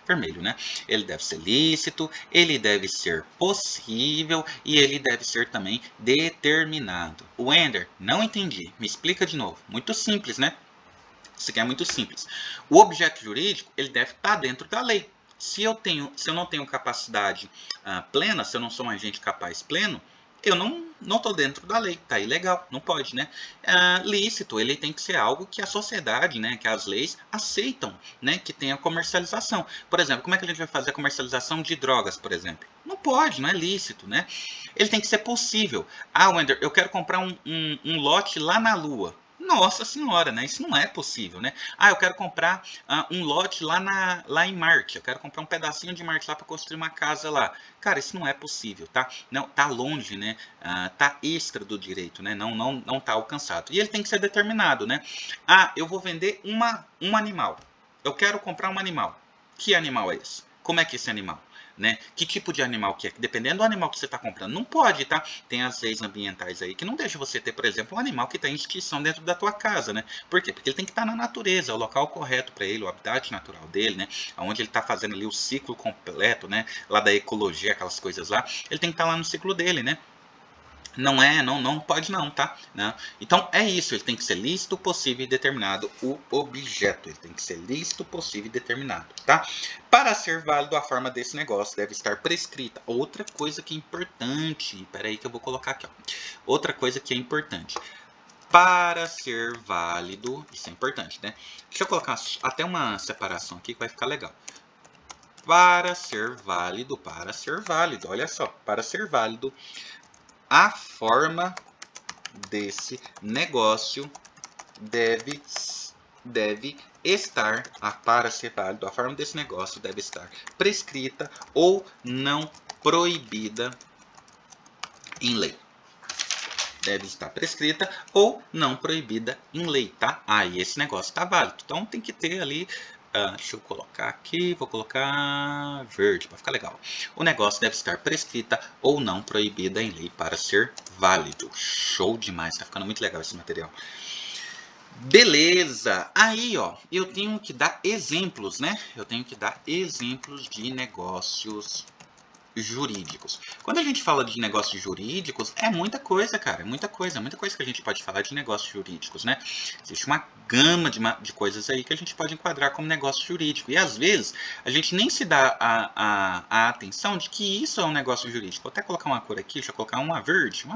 vermelho, né? Ele deve ser lícito, ele deve ser possível e ele deve ser também determinado. Wender, não entendi. Me explica de novo. Muito simples, né? Isso aqui é muito simples. O objeto jurídico, ele deve estar dentro da lei. Se eu não tenho capacidade plena, se eu não sou um agente capaz pleno, eu não estou dentro da lei. Tá ilegal, não pode, né? Lícito, ele tem que ser algo que a sociedade, né, que as leis aceitam, né, que tenha comercialização. Por exemplo, como é que a gente vai fazer a comercialização de drogas, por exemplo? Não pode, não é lícito, né? Ele tem que ser possível. Wender, eu quero comprar um lote lá na Lua. Nossa senhora, né? Isso não é possível, né? Eu quero comprar um lote lá em Marte. Eu quero comprar um pedacinho de Marte lá para construir uma casa lá. Cara, isso não é possível, tá? Não, tá longe, né? Tá extra do direito, né? Não tá alcançado. E ele tem que ser determinado, né? Eu vou vender um animal. Eu quero comprar um animal. Que animal é esse? Como é que é esse animal? Né? Que tipo de animal que é? Dependendo do animal que você está comprando, não pode, tá? Tem as leis ambientais aí que não deixam você ter, por exemplo, um animal que está em extinção dentro da tua casa, né? Por quê? Porque ele tem que estar na natureza, é o local correto para ele, o habitat natural dele, né? Onde ele está fazendo ali o ciclo completo, né? Lá da ecologia, aquelas coisas lá, ele tem que estar lá no ciclo dele, né? Não pode não, tá? Né? Então é isso, ele tem que ser lícito, possível e determinado o objeto. Ele tem que ser lícito, possível e determinado, tá? Para ser válido, a forma desse negócio deve estar prescrita. Outra coisa que é importante, peraí que eu vou colocar aqui, ó. Outra coisa que é importante. Para ser válido, isso é importante, né? Deixa eu colocar até uma separação aqui que vai ficar legal. Para ser válido, olha só, para ser válido, a forma desse negócio deve estar, para ser válido, a forma desse negócio deve estar prescrita ou não proibida em lei. Deve estar prescrita ou não proibida em lei, tá? Aí esse negócio está válido. Então tem que ter ali. Deixa eu colocar aqui, vou colocar verde para ficar legal. O negócio deve estar prescrita ou não proibida em lei para ser válido. Show demais, tá ficando muito legal esse material. Beleza, aí ó, eu tenho que dar exemplos, né? Eu tenho que dar exemplos de negócios jurídicos. Quando a gente fala de negócios jurídicos, é muita coisa, cara, é muita coisa que a gente pode falar de negócios jurídicos, né? Existe uma gama de coisas aí que a gente pode enquadrar como negócio jurídico. E às vezes a gente nem se dá a atenção de que isso é um negócio jurídico. Vou até colocar uma cor aqui, deixa eu colocar uma verde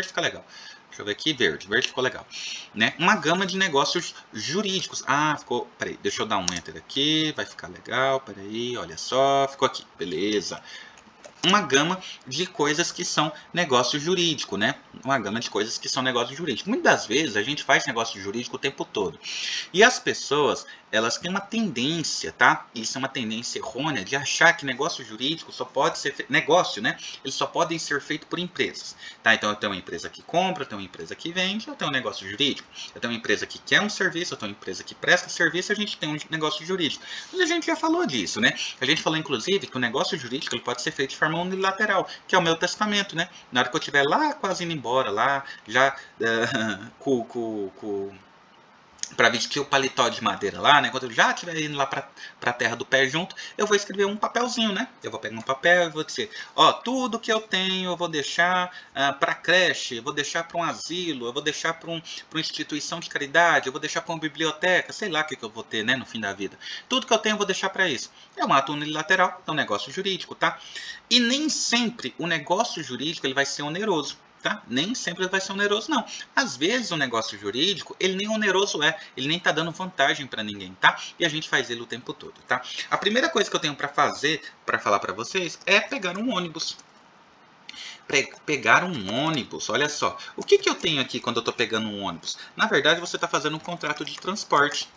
fica legal. Deixa eu ver aqui, verde ficou legal, né? Uma gama de negócios jurídicos. Ficou, peraí, deixa eu dar um enter aqui, vai ficar legal, peraí, olha só, ficou aqui, beleza. Uma gama de coisas que são negócio jurídico, né? Uma gama de coisas que são negócio jurídico. Muitas das vezes a gente faz negócio jurídico o tempo todo. E as pessoas, elas têm uma tendência, tá? Isso é uma tendência errônea de achar que negócio jurídico só pode ser negócio, né? Eles só podem ser feitos por empresas, tá? Então eu tenho uma empresa que compra, eu tenho uma empresa que vende, eu tenho um negócio jurídico. Eu tenho uma empresa que quer um serviço, eu tenho uma empresa que presta serviço, a gente tem um negócio jurídico. Mas a gente já falou disso, né? A gente falou inclusive que o negócio jurídico ele pode ser feito de forma unilateral, que é o meu testamento, né? Na hora que eu estiver lá quase indo embora, lá já para vestir o paletó de madeira lá, né? Quando eu já estiver indo lá para a terra do pé junto, eu vou escrever um papelzinho, né? Eu vou pegar um papel e vou dizer, ó, tudo que eu tenho eu vou deixar para creche, eu vou deixar para um asilo, eu vou deixar para uma instituição de caridade, eu vou deixar para uma biblioteca, sei lá o que eu vou ter, né, no fim da vida. Tudo que eu tenho eu vou deixar para isso. É um ato unilateral, é um negócio jurídico, tá? E nem sempre o negócio jurídico ele vai ser oneroso. Tá? Nem sempre ele vai ser oneroso, não. Às vezes o negócio jurídico, ele nem oneroso ele nem tá dando vantagem para ninguém, tá? E a gente faz ele o tempo todo, tá? A primeira coisa que eu tenho para fazer, para falar para vocês, é pegar um ônibus. Pegar um ônibus, olha só. O que eu tenho aqui quando eu tô pegando um ônibus? Na verdade, você tá fazendo um contrato de transporte.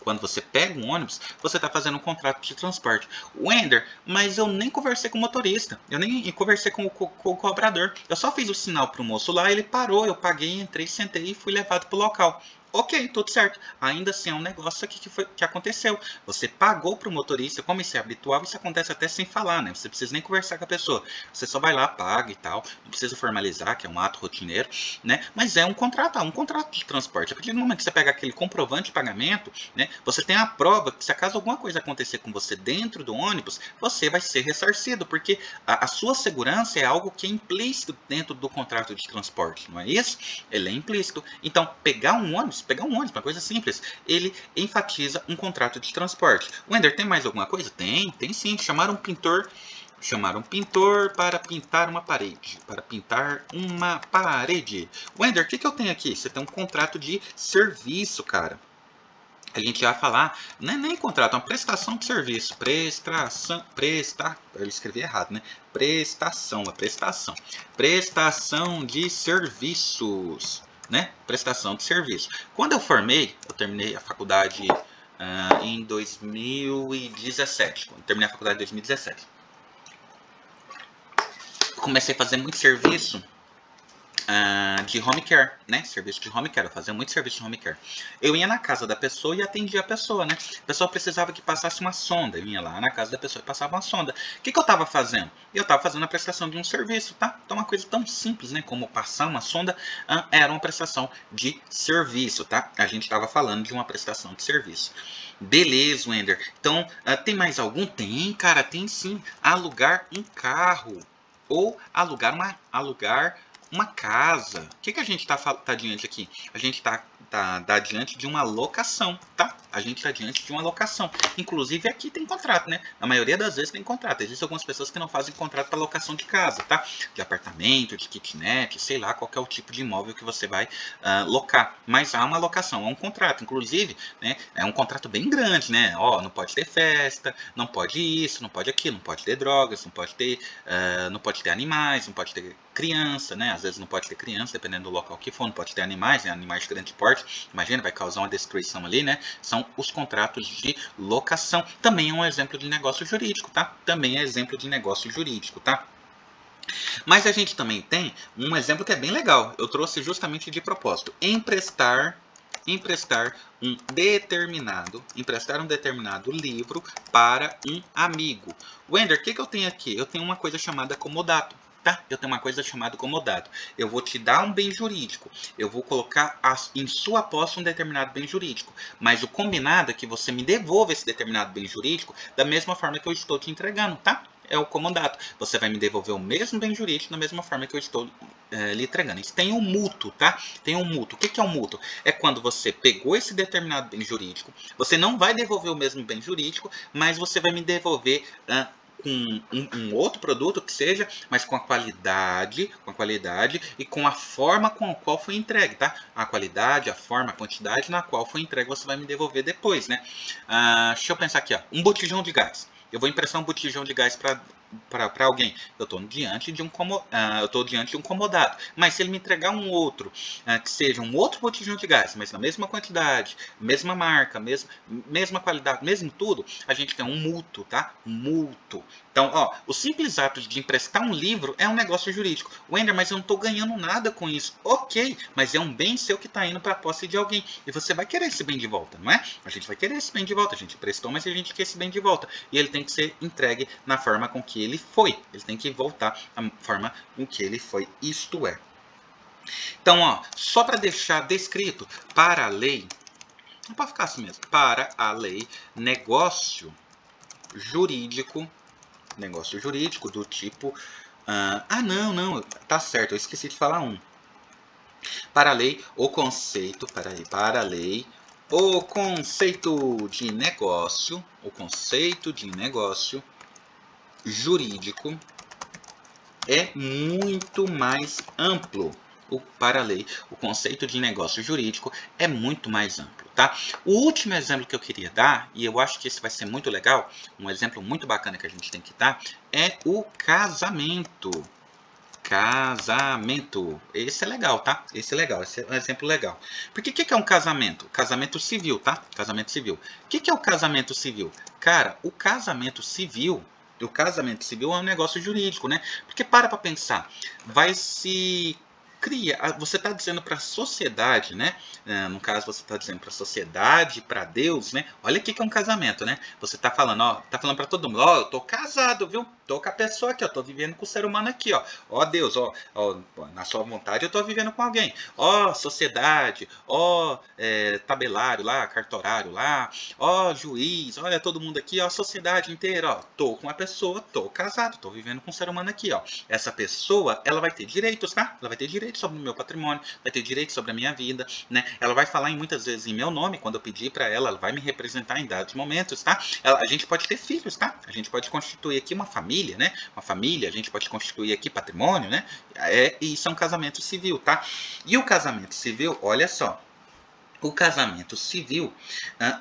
Quando você pega um ônibus, você está fazendo um contrato de transporte. Wender, mas eu nem conversei com o motorista. Eu nem conversei com o cobrador. Eu só fiz o sinal para o moço lá, ele parou, eu paguei, entrei, sentei e fui levado para o local. Ok, tudo certo. Ainda assim é um negócio aqui que aconteceu. Você pagou para o motorista, como isso é habitual, isso acontece até sem falar, né? Você não precisa nem conversar com a pessoa. Você só vai lá, paga e tal. Não precisa formalizar, que é um ato rotineiro, né? Mas é um contrato de transporte. A partir do momento que você pega aquele comprovante de pagamento, né? Você tem a prova que se acaso alguma coisa acontecer com você dentro do ônibus, você vai ser ressarcido, porque a sua segurança é algo que é implícito dentro do contrato de transporte, não é isso? Ele é implícito. Então, pegar um ônibus, uma coisa simples, ele enfatiza um contrato de transporte. Wender, tem mais alguma coisa? Tem sim. Chamaram um pintor para pintar uma parede. Wender, o que eu tenho aqui? Você tem um contrato de serviço, cara. A gente vai falar, não é nem contrato, é uma prestação de serviço. Eu escrevi errado, né? Prestação de serviços, né? Prestação de serviço. Quando eu terminei a faculdade em 2017. Quando terminei a faculdade em 2017. Comecei a fazer muito serviço de home care, né? Serviço de home care, eu fazia muito serviço de home care. Eu ia na casa da pessoa e atendia a pessoa, né? A pessoa precisava que passasse uma sonda. Eu ia lá na casa da pessoa e passava uma sonda. O que eu estava fazendo? Eu estava fazendo a prestação de um serviço, tá? Então uma coisa tão simples, né? Como passar uma sonda era uma prestação de serviço, tá? A gente estava falando de uma prestação de serviço. Beleza, Wender. Então, tem mais algum? Tem, cara, tem sim. Alugar um carro. Ou alugar uma casa. O que a gente tá diante aqui? A gente tá diante de uma locação, tá? A gente está diante de uma locação. Inclusive aqui tem contrato, né? Na maioria das vezes tem contrato. Existem algumas pessoas que não fazem contrato para locação de casa, tá? De apartamento, de kitnet, sei lá, qual é o tipo de imóvel que você vai locar. Mas há uma locação, há um contrato. Inclusive, né? É um contrato bem grande, né? Ó, não pode ter festa, não pode isso, não pode aquilo, não pode ter drogas, não pode ter animais, não pode ter criança, né? Às vezes não pode ter criança, dependendo do local que for, não pode ter animais, né? Animais de grande porte. Imagina, vai causar uma destruição ali, né? São os contratos de locação. Também é um exemplo de negócio jurídico, tá? Também é exemplo de negócio jurídico, tá? Mas a gente também tem um exemplo que é bem legal. Eu trouxe justamente de propósito. Emprestar um determinado livro para um amigo. Wender, o que eu tenho aqui? Eu tenho uma coisa chamada comodato. Tá? Eu tenho uma coisa chamada comodato. Eu vou te dar um bem jurídico. Eu vou colocar em sua posse um determinado bem jurídico. Mas o combinado é que você me devolva esse determinado bem jurídico da mesma forma que eu estou te entregando, tá? É o comodato. Você vai me devolver o mesmo bem jurídico da mesma forma que eu estou lhe entregando. Isso tem um mútuo, tá? Tem um mútuo. O que é um mútuo? É quando você pegou esse determinado bem jurídico, você não vai devolver o mesmo bem jurídico, mas você vai me devolver com um outro produto que seja, mas com a qualidade e com a forma com a qual foi entregue, tá? A qualidade, a forma, a quantidade na qual foi entregue você vai me devolver depois, né? Deixa eu pensar aqui, ó. Um botijão de gás. Eu vou emprestar um botijão de gás para alguém. Eu estou diante de um comodato. Mas se ele me entregar um outro, que seja um outro botijão de gás, mas na mesma quantidade, mesma marca, mesma qualidade, mesmo tudo, a gente tem um mútuo, tá? Um mútuo. Então, ó, o simples ato de emprestar um livro é um negócio jurídico. Wender, mas eu não estou ganhando nada com isso. Ok, mas é um bem seu que está indo para a posse de alguém. E você vai querer esse bem de volta, não é? A gente vai querer esse bem de volta. A gente emprestou, mas a gente quer esse bem de volta. E ele tem que ser entregue na forma com que ele foi. Ele tem que voltar à forma com que ele foi. Isto é. Então, ó, só para deixar descrito, para a lei, não pode ficar assim mesmo, para a lei, negócio jurídico do tipo... não, tá certo, eu esqueci de falar um. Para a lei, o conceito, para a lei, o conceito de negócio jurídico é muito mais amplo. Para a lei, o conceito de negócio jurídico é muito mais amplo, tá? O último exemplo que eu queria dar, e eu acho que esse vai ser muito legal, um exemplo muito bacana que a gente tem que dar, é o casamento. Casamento. Esse é legal, tá? Esse é um exemplo legal. Porque o que é um casamento? Casamento civil, tá? Casamento civil. O que é o casamento civil? Cara, o casamento civil é um negócio jurídico, né? Porque para pensar, você está dizendo para a sociedade, né? No caso, você está dizendo para a sociedade, para Deus, né? Olha o que é um casamento, né? Você está falando, ó, tá falando para todo mundo, ó, eu tô casado, viu? Tô com a pessoa aqui, ó, tô vivendo com o ser humano aqui, ó. Ó Deus, ó, na sua vontade eu tô vivendo com alguém. Ó sociedade, ó tabelário lá, cartorário lá, ó juiz, olha todo mundo aqui, ó sociedade inteira, ó. Tô com uma pessoa, tô casado, tô vivendo com um ser humano aqui, ó. Essa pessoa, ela vai ter direitos, tá? Ela vai ter direitos sobre o meu patrimônio, vai ter direito sobre a minha vida, né? Ela vai falar muitas vezes em meu nome, quando eu pedir para ela vai me representar em dados momentos, tá? A gente pode ter filhos, tá? A gente pode constituir aqui uma família, né? Uma família, a gente pode constituir aqui patrimônio, né? E isso é um casamento civil, tá? E o casamento civil, olha só, o casamento civil,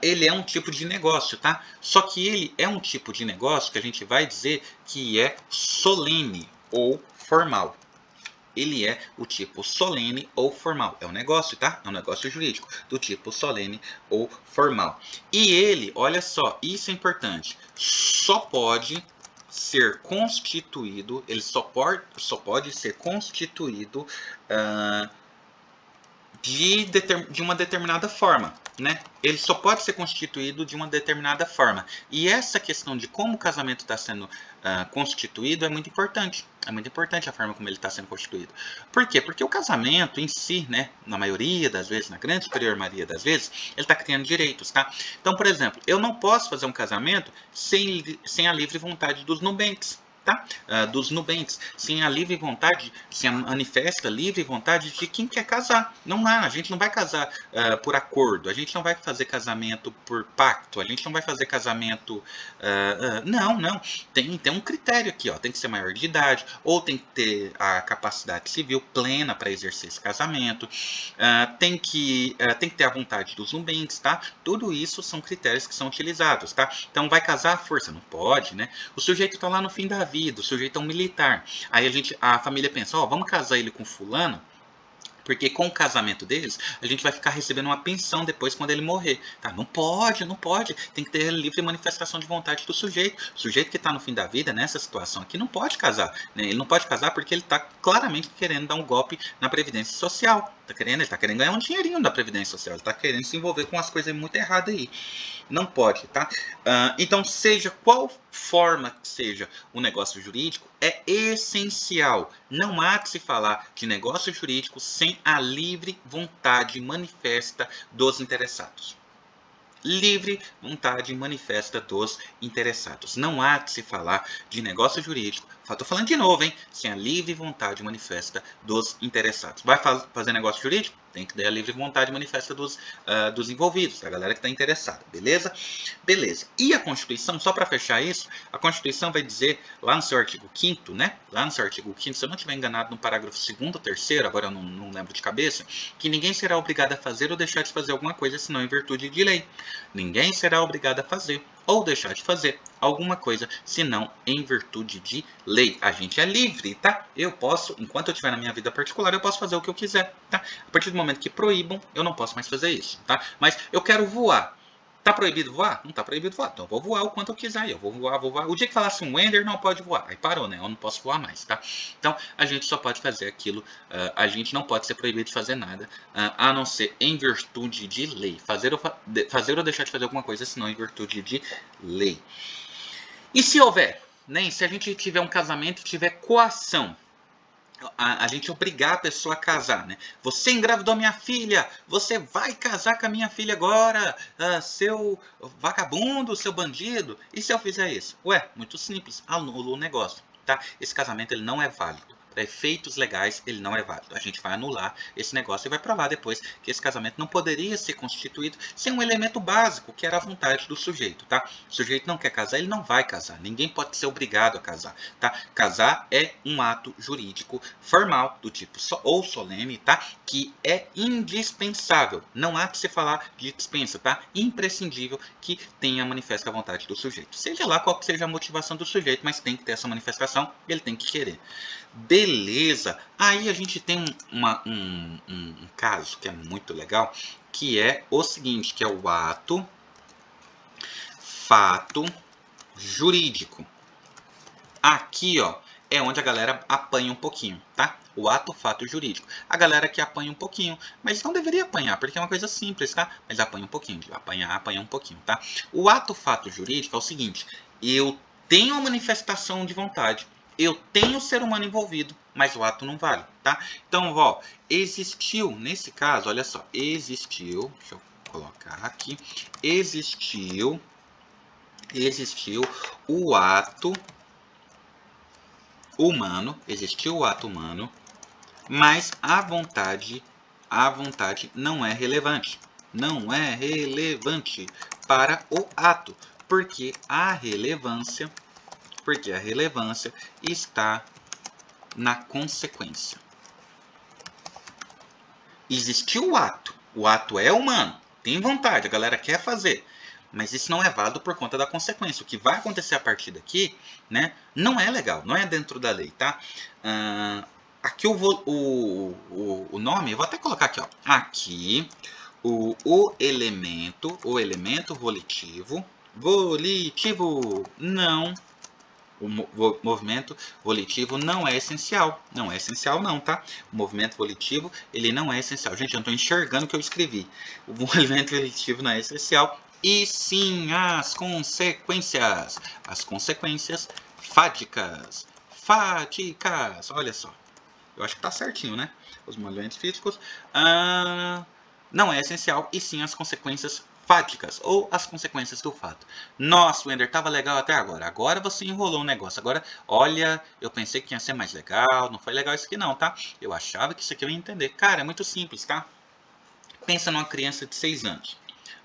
ele é um tipo de negócio, tá? Só que ele é um tipo de negócio que a gente vai dizer que é solene ou formal. Ele é o tipo solene ou formal. É um negócio, tá? É um negócio jurídico do tipo solene ou formal. E ele, olha só, isso é importante, só pode ser constituído, ele só pode ser constituído de uma determinada forma, né? Ele só pode ser constituído de uma determinada forma. E essa questão de como o casamento está sendo constituído é muito importante. É muito importante a forma como ele está sendo constituído. Por quê? Porque o casamento em si, né, na maioria das vezes, na grande superior maioria das vezes, ele está criando direitos, tá? Então, por exemplo, eu não posso fazer um casamento sem a livre vontade dos nubentes. tá? Dos nubentes, sem a livre vontade, sem a manifesta livre vontade de quem quer casar. Não há, a gente não vai casar por acordo, a gente não vai fazer casamento por pacto, a gente não vai fazer casamento... não. Tem um critério aqui, ó, tem que ser maior de idade, ou tem que ter a capacidade civil plena para exercer esse casamento, tem que ter a vontade dos nubentes, tá? Tudo isso são critérios que são utilizados, tá? Então vai casar à força, não pode, né? O sujeito está lá no fim da vida, o sujeito é um militar. Aí a família pensa, ó, vamos casar ele com fulano, porque com o casamento deles, a gente vai ficar recebendo uma pensão depois quando ele morrer. Tá? Não pode. Tem que ter livre manifestação de vontade do sujeito. O sujeito que está no fim da vida, nessa situação aqui, não pode casar. Né? Ele não pode casar porque ele está claramente querendo dar um golpe na Previdência Social. Ele está querendo ganhar um dinheirinho da Previdência Social. Ele está querendo se envolver com as coisas muito erradas aí. Não pode, tá? Então, seja qual forma que seja o negócio jurídico, é essencial. Não há que se falar de negócio jurídico sem a livre vontade manifesta dos interessados. Livre vontade manifesta dos interessados. Não há que se falar de negócio jurídico, estou falando de novo, hein? Sem a livre vontade manifesta dos interessados. Vai fazer negócio jurídico? Tem que ter a livre vontade manifesta dos envolvidos, da galera que está interessada, beleza? Beleza. E a Constituição, só para fechar isso, a Constituição vai dizer, lá no seu artigo 5º, né? Lá no seu artigo 5º, se eu não estiver enganado, no parágrafo 2º ou 3º, agora eu não lembro de cabeça, que ninguém será obrigado a fazer ou deixar de fazer alguma coisa, senão em virtude de lei. Ninguém será obrigado a fazer ou deixar de fazer alguma coisa, senão em virtude de lei. A gente é livre, tá? Eu posso, enquanto eu estiver na minha vida particular, eu posso fazer o que eu quiser, tá? A partir do momento que proíbam, eu não posso mais fazer isso, tá? Mas eu quero voar. Tá proibido voar? Não tá proibido voar. Então eu vou voar o quanto eu quiser. Eu vou voar. O dia que falasse um Ender não pode voar. Aí parou, né? Eu não posso voar mais, tá? Então a gente só pode fazer aquilo. A gente não pode ser proibido de fazer nada, a não ser em virtude de lei. Fazer ou deixar de fazer alguma coisa, senão em virtude de lei. E se houver, né? Se a gente tiver um casamento e tiver coação, a gente obrigar a pessoa a casar, né? Você engravidou minha filha, você vai casar com a minha filha agora, seu vagabundo, seu bandido. E se eu fizer isso? Ué, muito simples, anula o negócio, tá? Esse casamento ele não é válido. Para efeitos legais, ele não é válido. A gente vai anular esse negócio e vai provar depois que esse casamento não poderia ser constituído sem um elemento básico, que era a vontade do sujeito, tá? O sujeito não quer casar, ele não vai casar. Ninguém pode ser obrigado a casar, tá? Casar é um ato jurídico formal, do tipo ou solene, tá? Que é indispensável. Não há que se falar de dispensa, tá? Imprescindível que tenha manifesta a vontade do sujeito. Seja lá qual que seja a motivação do sujeito, mas tem que ter essa manifestação, ele tem que querer. Beleza, aí a gente tem um caso que é muito legal, que é o seguinte, que é o ato fato jurídico. Aqui, ó, é onde a galera apanha um pouquinho, tá? O ato fato jurídico. A galera que apanha um pouquinho, mas não deveria apanhar, porque é uma coisa simples, tá? Mas apanha um pouquinho, apanha um pouquinho, tá? O ato fato jurídico é o seguinte, eu tenho a manifestação de vontade, eu tenho o ser humano envolvido, mas o ato não vale, tá? Então, ó, existiu, nesse caso, olha só, existiu, deixa eu colocar aqui, existiu o ato humano, mas a vontade não é relevante. Não é relevante para o ato, porque a relevância está na consequência. Existiu o ato é humano, tem vontade, a galera quer fazer, mas isso não é válido por conta da consequência. O que vai acontecer a partir daqui, né, não é legal, não é dentro da lei, tá? Aqui o nome, eu vou até colocar aqui, ó. Aqui o elemento volitivo não. O movimento volitivo não é essencial. Não é essencial não, tá? O movimento volitivo, ele não é essencial. Gente, eu não estou enxergando o que eu escrevi. O movimento volitivo não é essencial. E sim as consequências. As consequências fádicas. Olha só. Eu acho que tá certinho, né? Os movimentos físicos. Não é essencial. E sim as consequências fáticas ou as consequências do fato. Nossa, Wender, tava legal até agora. Agora você enrolou o negócio. Agora, olha, eu pensei que ia ser mais legal. Não foi legal isso aqui não, tá? Eu achava que isso aqui eu ia entender. Cara, é muito simples, tá? Pensa numa criança de 6 anos.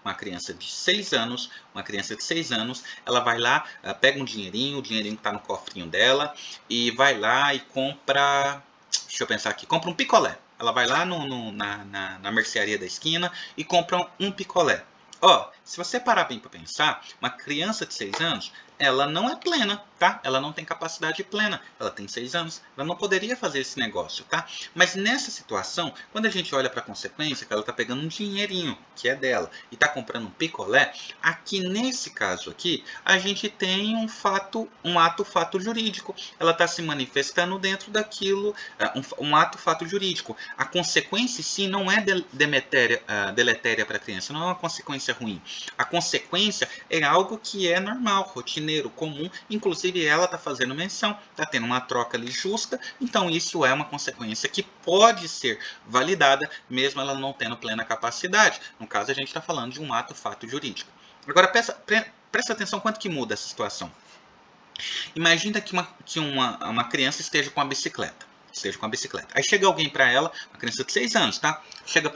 Uma criança de 6 anos, ela vai lá, pega um dinheirinho, o dinheirinho que está no cofrinho dela, e vai lá e compra, deixa eu pensar aqui, compra um picolé. Ela vai lá na mercearia da esquina e compra um picolé. Ó, se você parar bem para pensar, uma criança de 6 anos, ela não é plena, tá? Ela não tem capacidade plena. Ela tem 6 anos, ela não poderia fazer esse negócio, tá? Mas nessa situação, quando a gente olha para a consequência, que ela está pegando um dinheirinho, que é dela, e está comprando um picolé, aqui nesse caso aqui, a gente tem um ato-fato jurídico. Ela está se manifestando dentro daquilo, um ato-fato jurídico. A consequência em si não é deletéria para a criança, não é uma consequência ruim. A consequência é algo que é normal, rotineiro, comum, inclusive ela está fazendo menção, está tendo uma troca ali justa, então isso é uma consequência que pode ser validada, mesmo ela não tendo plena capacidade. No caso, a gente está falando de um ato-fato jurídico. Agora, presta atenção quanto que muda essa situação. Imagina que uma criança esteja com a bicicleta. Aí chega alguém para ela, uma criança de 6 anos, tá? Chega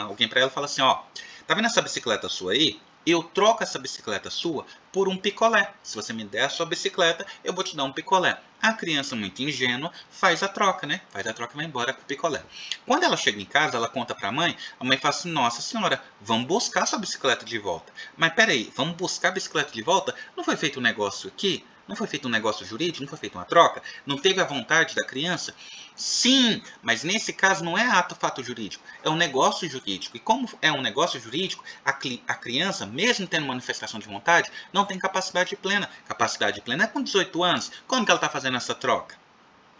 alguém para ela e fala assim, ó, tá vendo essa bicicleta sua aí? Eu troco essa bicicleta sua por um picolé. Se você me der a sua bicicleta, eu vou te dar um picolé. A criança, muito ingênua, faz a troca, né? Faz a troca e vai embora com o picolé. Quando ela chega em casa, ela conta para a mãe fala assim, nossa senhora, vamos buscar sua bicicleta de volta. Mas peraí, vamos buscar a bicicleta de volta? Não foi feito um negócio aqui? Não foi feito um negócio jurídico? Não foi feita uma troca? Não teve a vontade da criança? Sim, mas nesse caso não é ato-fato jurídico, é um negócio jurídico. E como é um negócio jurídico, a criança, mesmo tendo manifestação de vontade, não tem capacidade plena. Capacidade plena é com 18 anos. Como que ela está fazendo essa troca?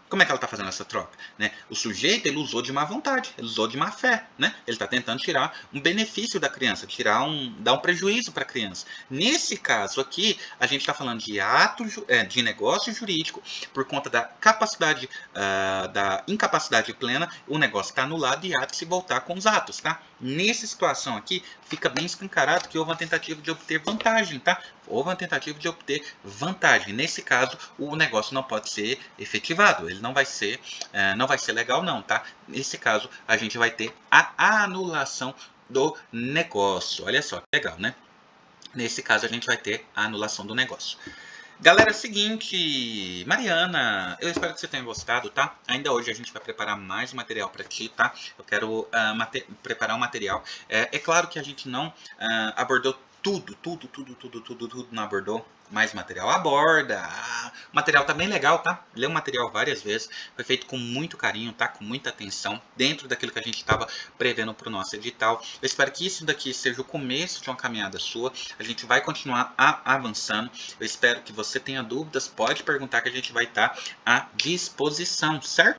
Como é que ela está fazendo essa troca? Né? O sujeito ele usou de má vontade, ele usou de má fé. Né? Ele está tentando tirar um benefício da criança, dar um prejuízo para a criança. Nesse caso aqui, a gente está falando de de negócio jurídico, por conta da capacidade, da incapacidade plena, o negócio está anulado e há de se voltar com os atos. Tá? Nessa situação aqui, fica bem escancarado que houve uma tentativa de obter vantagem. Tá? Houve uma tentativa de obter vantagem. Nesse caso, o negócio não pode ser efetivado. Ele não vai ser legal não, tá? Nesse caso, a gente vai ter a anulação do negócio. Olha só, que legal, né? Nesse caso, a gente vai ter a anulação do negócio. Galera, é o seguinte, Mariana, eu espero que você tenha gostado, tá? Ainda hoje a gente vai preparar mais material para ti, tá? Eu quero preparar um material. É claro que a gente não abordou tudo não abordou mais material. Aborda! O material tá bem legal, tá? Lê o material várias vezes. Foi feito com muito carinho, tá? Com muita atenção, dentro daquilo que a gente estava prevendo para o nosso edital. Eu espero que isso daqui seja o começo de uma caminhada sua. A gente vai continuar avançando. Eu espero que você tenha dúvidas. Pode perguntar que a gente vai estar à disposição, certo?